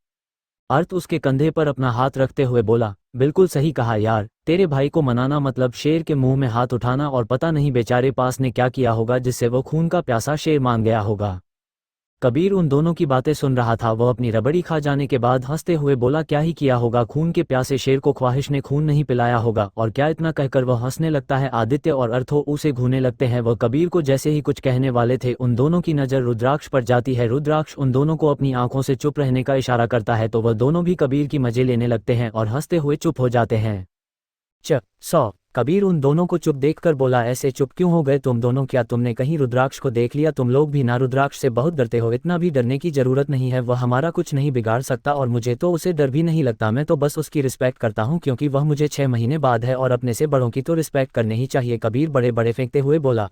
अर्थ उसके कंधे पर अपना हाथ रखते हुए बोला, बिल्कुल सही कहा यार, तेरे भाई को मनाना मतलब शेर के मुंह में हाथ उठाना, और पता नहीं बेचारे पास ने क्या किया होगा जिससे वो खून का प्यासा शेर मान गया होगा। कबीर उन दोनों की बातें सुन रहा था। वह अपनी रबड़ी खा जाने के बाद हंसते हुए बोला, क्या ही किया होगा, खून के प्यासे शेर को ख्वाहिश ने खून नहीं पिलाया होगा और क्या। इतना कहकर वह हंसने लगता है। आदित्य और अर्थो उसे घूरने लगते हैं। वह कबीर को जैसे ही कुछ कहने वाले थे उन दोनों की नज़र रुद्राक्ष पर जाती है। रुद्राक्ष उन दोनों को अपनी आंखों से चुप रहने का इशारा करता है तो वह दोनों भी कबीर की मजे लेने लगते हैं और हंसते हुए चुप हो जाते हैं। कबीर उन दोनों को चुप देखकर बोला, ऐसे चुप क्यों हो गए तुम दोनों, क्या तुमने कहीं रुद्राक्ष को देख लिया? तुम लोग भी ना रुद्राक्ष से बहुत डरते हो। इतना भी डरने की जरूरत नहीं है, वह हमारा कुछ नहीं बिगाड़ सकता और मुझे तो उसे डर भी नहीं लगता। मैं तो बस उसकी रिस्पेक्ट करता हूँ क्योंकि वह मुझे 6 महीने बाद है और अपने से बड़ों की तो रिस्पेक्ट करने ही चाहिए। कबीर बड़े बड़े फेंकते हुए बोला।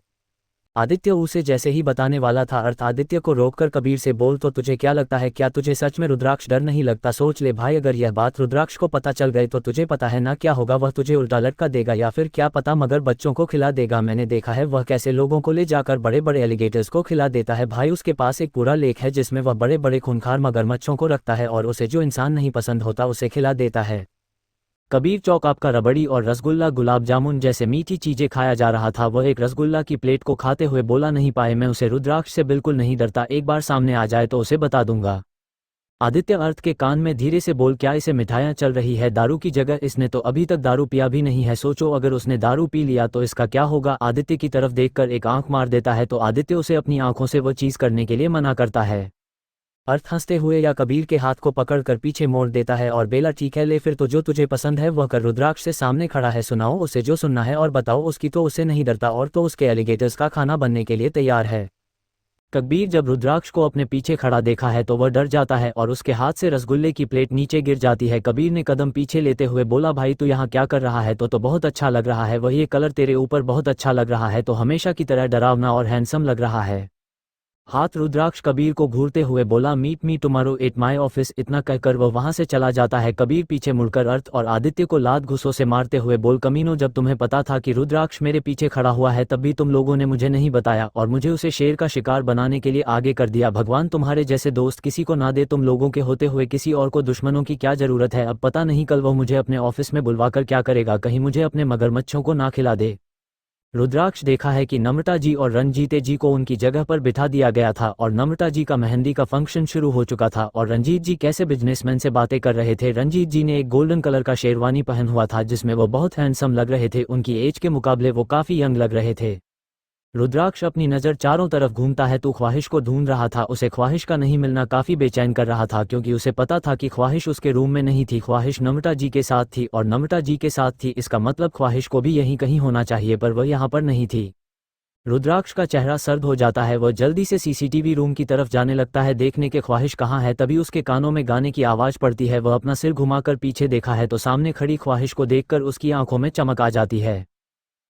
आदित्य उसे जैसे ही बताने वाला था अर्थ आदित्य को रोककर कबीर से बोल तो तुझे क्या लगता है, क्या तुझे सच में रुद्राक्ष डर नहीं लगता? सोच ले भाई, अगर यह बात रुद्राक्ष को पता चल गई तो तुझे पता है ना क्या होगा, वह तुझे उल्टा लटका देगा या फिर क्या पता मगर बच्चों को खिला देगा। मैंने देखा है वह कैसे लोगों को ले जाकर बड़े बड़े एलिगेटर्स को खिला देता है भाई। उसके पास एक पूरा लेक है जिसमें वह बड़े बड़े खूंखार मगरमच्छों को रखता है और उसे जो इंसान नहीं पसंद होता उसे खिला देता है। कबीर चौक आपका रबड़ी और रसगुल्ला गुलाब जामुन जैसे मीठी चीजें खाया जा रहा था। वह एक रसगुल्ला की प्लेट को खाते हुए बोला, नहीं पाए, मैं उसे रुद्राक्ष से बिल्कुल नहीं डरता, एक बार सामने आ जाए तो उसे बता दूंगा। आदित्य अर्थ के कान में धीरे से बोल, क्या इसे मिठाइयाँ चल रही है? दारू की जगह इसने तो अभी तक दारू पिया भी नहीं है, सोचो अगर उसने दारू पी लिया तो इसका क्या होगा। आदित्य की तरफ देखकर एक आंख मार देता है तो आदित्य उसे अपनी आंखों से वह चीज करने के लिए मना करता है। अर्थ हंसते हुए या कबीर के हाथ को पकड़कर पीछे मोड़ देता है और बेला, ठीक है ले फिर तो जो तुझे पसंद है वह कर। रुद्राक्ष से सामने खड़ा है, सुनाओ उसे जो सुनना है और बताओ। उसकी तो उससे नहीं डरता और तो उसके एलिगेटर्स का खाना बनने के लिए तैयार है। कबीर जब रुद्राक्ष को अपने पीछे खड़ा देखा है तो वह डर जाता है और उसके हाथ से रसगुल्ले की प्लेट नीचे गिर जाती है। कबीर ने कदम पीछे लेते हुए बोला, भाई तू यहाँ क्या कर रहा है? तो बहुत अच्छा लग रहा है, वह ये कलर तेरे ऊपर बहुत अच्छा लग रहा है, तो हमेशा की तरह डरावना और हैंडसम लग रहा है। हाथ रुद्राक्ष कबीर को घूरते हुए बोला, meet me tomorrow at my office. इतना कहकर वह वहां से चला जाता है। कबीर पीछे मुड़कर अर्थ और आदित्य को लात घुसों से मारते हुए बोल, कमीनों, जब तुम्हें पता था कि रुद्राक्ष मेरे पीछे खड़ा हुआ है तब भी तुम लोगों ने मुझे नहीं बताया और मुझे उसे शेर का शिकार बनाने के लिए आगे कर दिया। भगवान तुम्हारे जैसे दोस्त किसी को ना दे, तुम लोगों के होते हुए किसी और को दुश्मनों की क्या जरूरत है। अब पता नहीं कल वह मुझे अपने ऑफिस में बुलवाकर क्या करेगा, कहीं मुझे अपने मगरमच्छों को ना खिला दे। रुद्राक्ष देखा है कि नम्रता जी और रंजीते जी को उनकी जगह पर बिठा दिया गया था और नम्रता जी का मेहंदी का फंक्शन शुरू हो चुका था और रंजीत जी कैसे बिजनेसमैन से बातें कर रहे थे। रंजीत जी ने एक गोल्डन कलर का शेरवानी पहन हुआ था जिसमें वो बहुत हैंडसम लग रहे थे, उनकी एज के मुकाबले वो काफी यंग लग रहे थे। रुद्राक्ष अपनी नज़र चारों तरफ घूमता है तो ख्वाहिश को ढूंढ रहा था। उसे ख्वाहिश का नहीं मिलना काफ़ी बेचैन कर रहा था क्योंकि उसे पता था कि ख्वाहिश उसके रूम में नहीं थी, ख्वाहिश नम्रता जी के साथ थी और नम्रता जी के साथ थी, इसका मतलब ख्वाहिश को भी यहीं कहीं होना चाहिए, पर वह यहाँ पर नहीं थी। रुद्राक्ष का चेहरा सर्द हो जाता है, वह जल्दी से सीसीटीवी रूम की तरफ जाने लगता है देखने के ख्वाहिश कहाँ है। तभी उसके कानों में गाने की आवाज़ पड़ती है। वह अपना सिर घुमाकर पीछे देखा है तो सामने खड़ी ख्वाहिश को देखकर उसकी आंखों में चमक आ जाती है।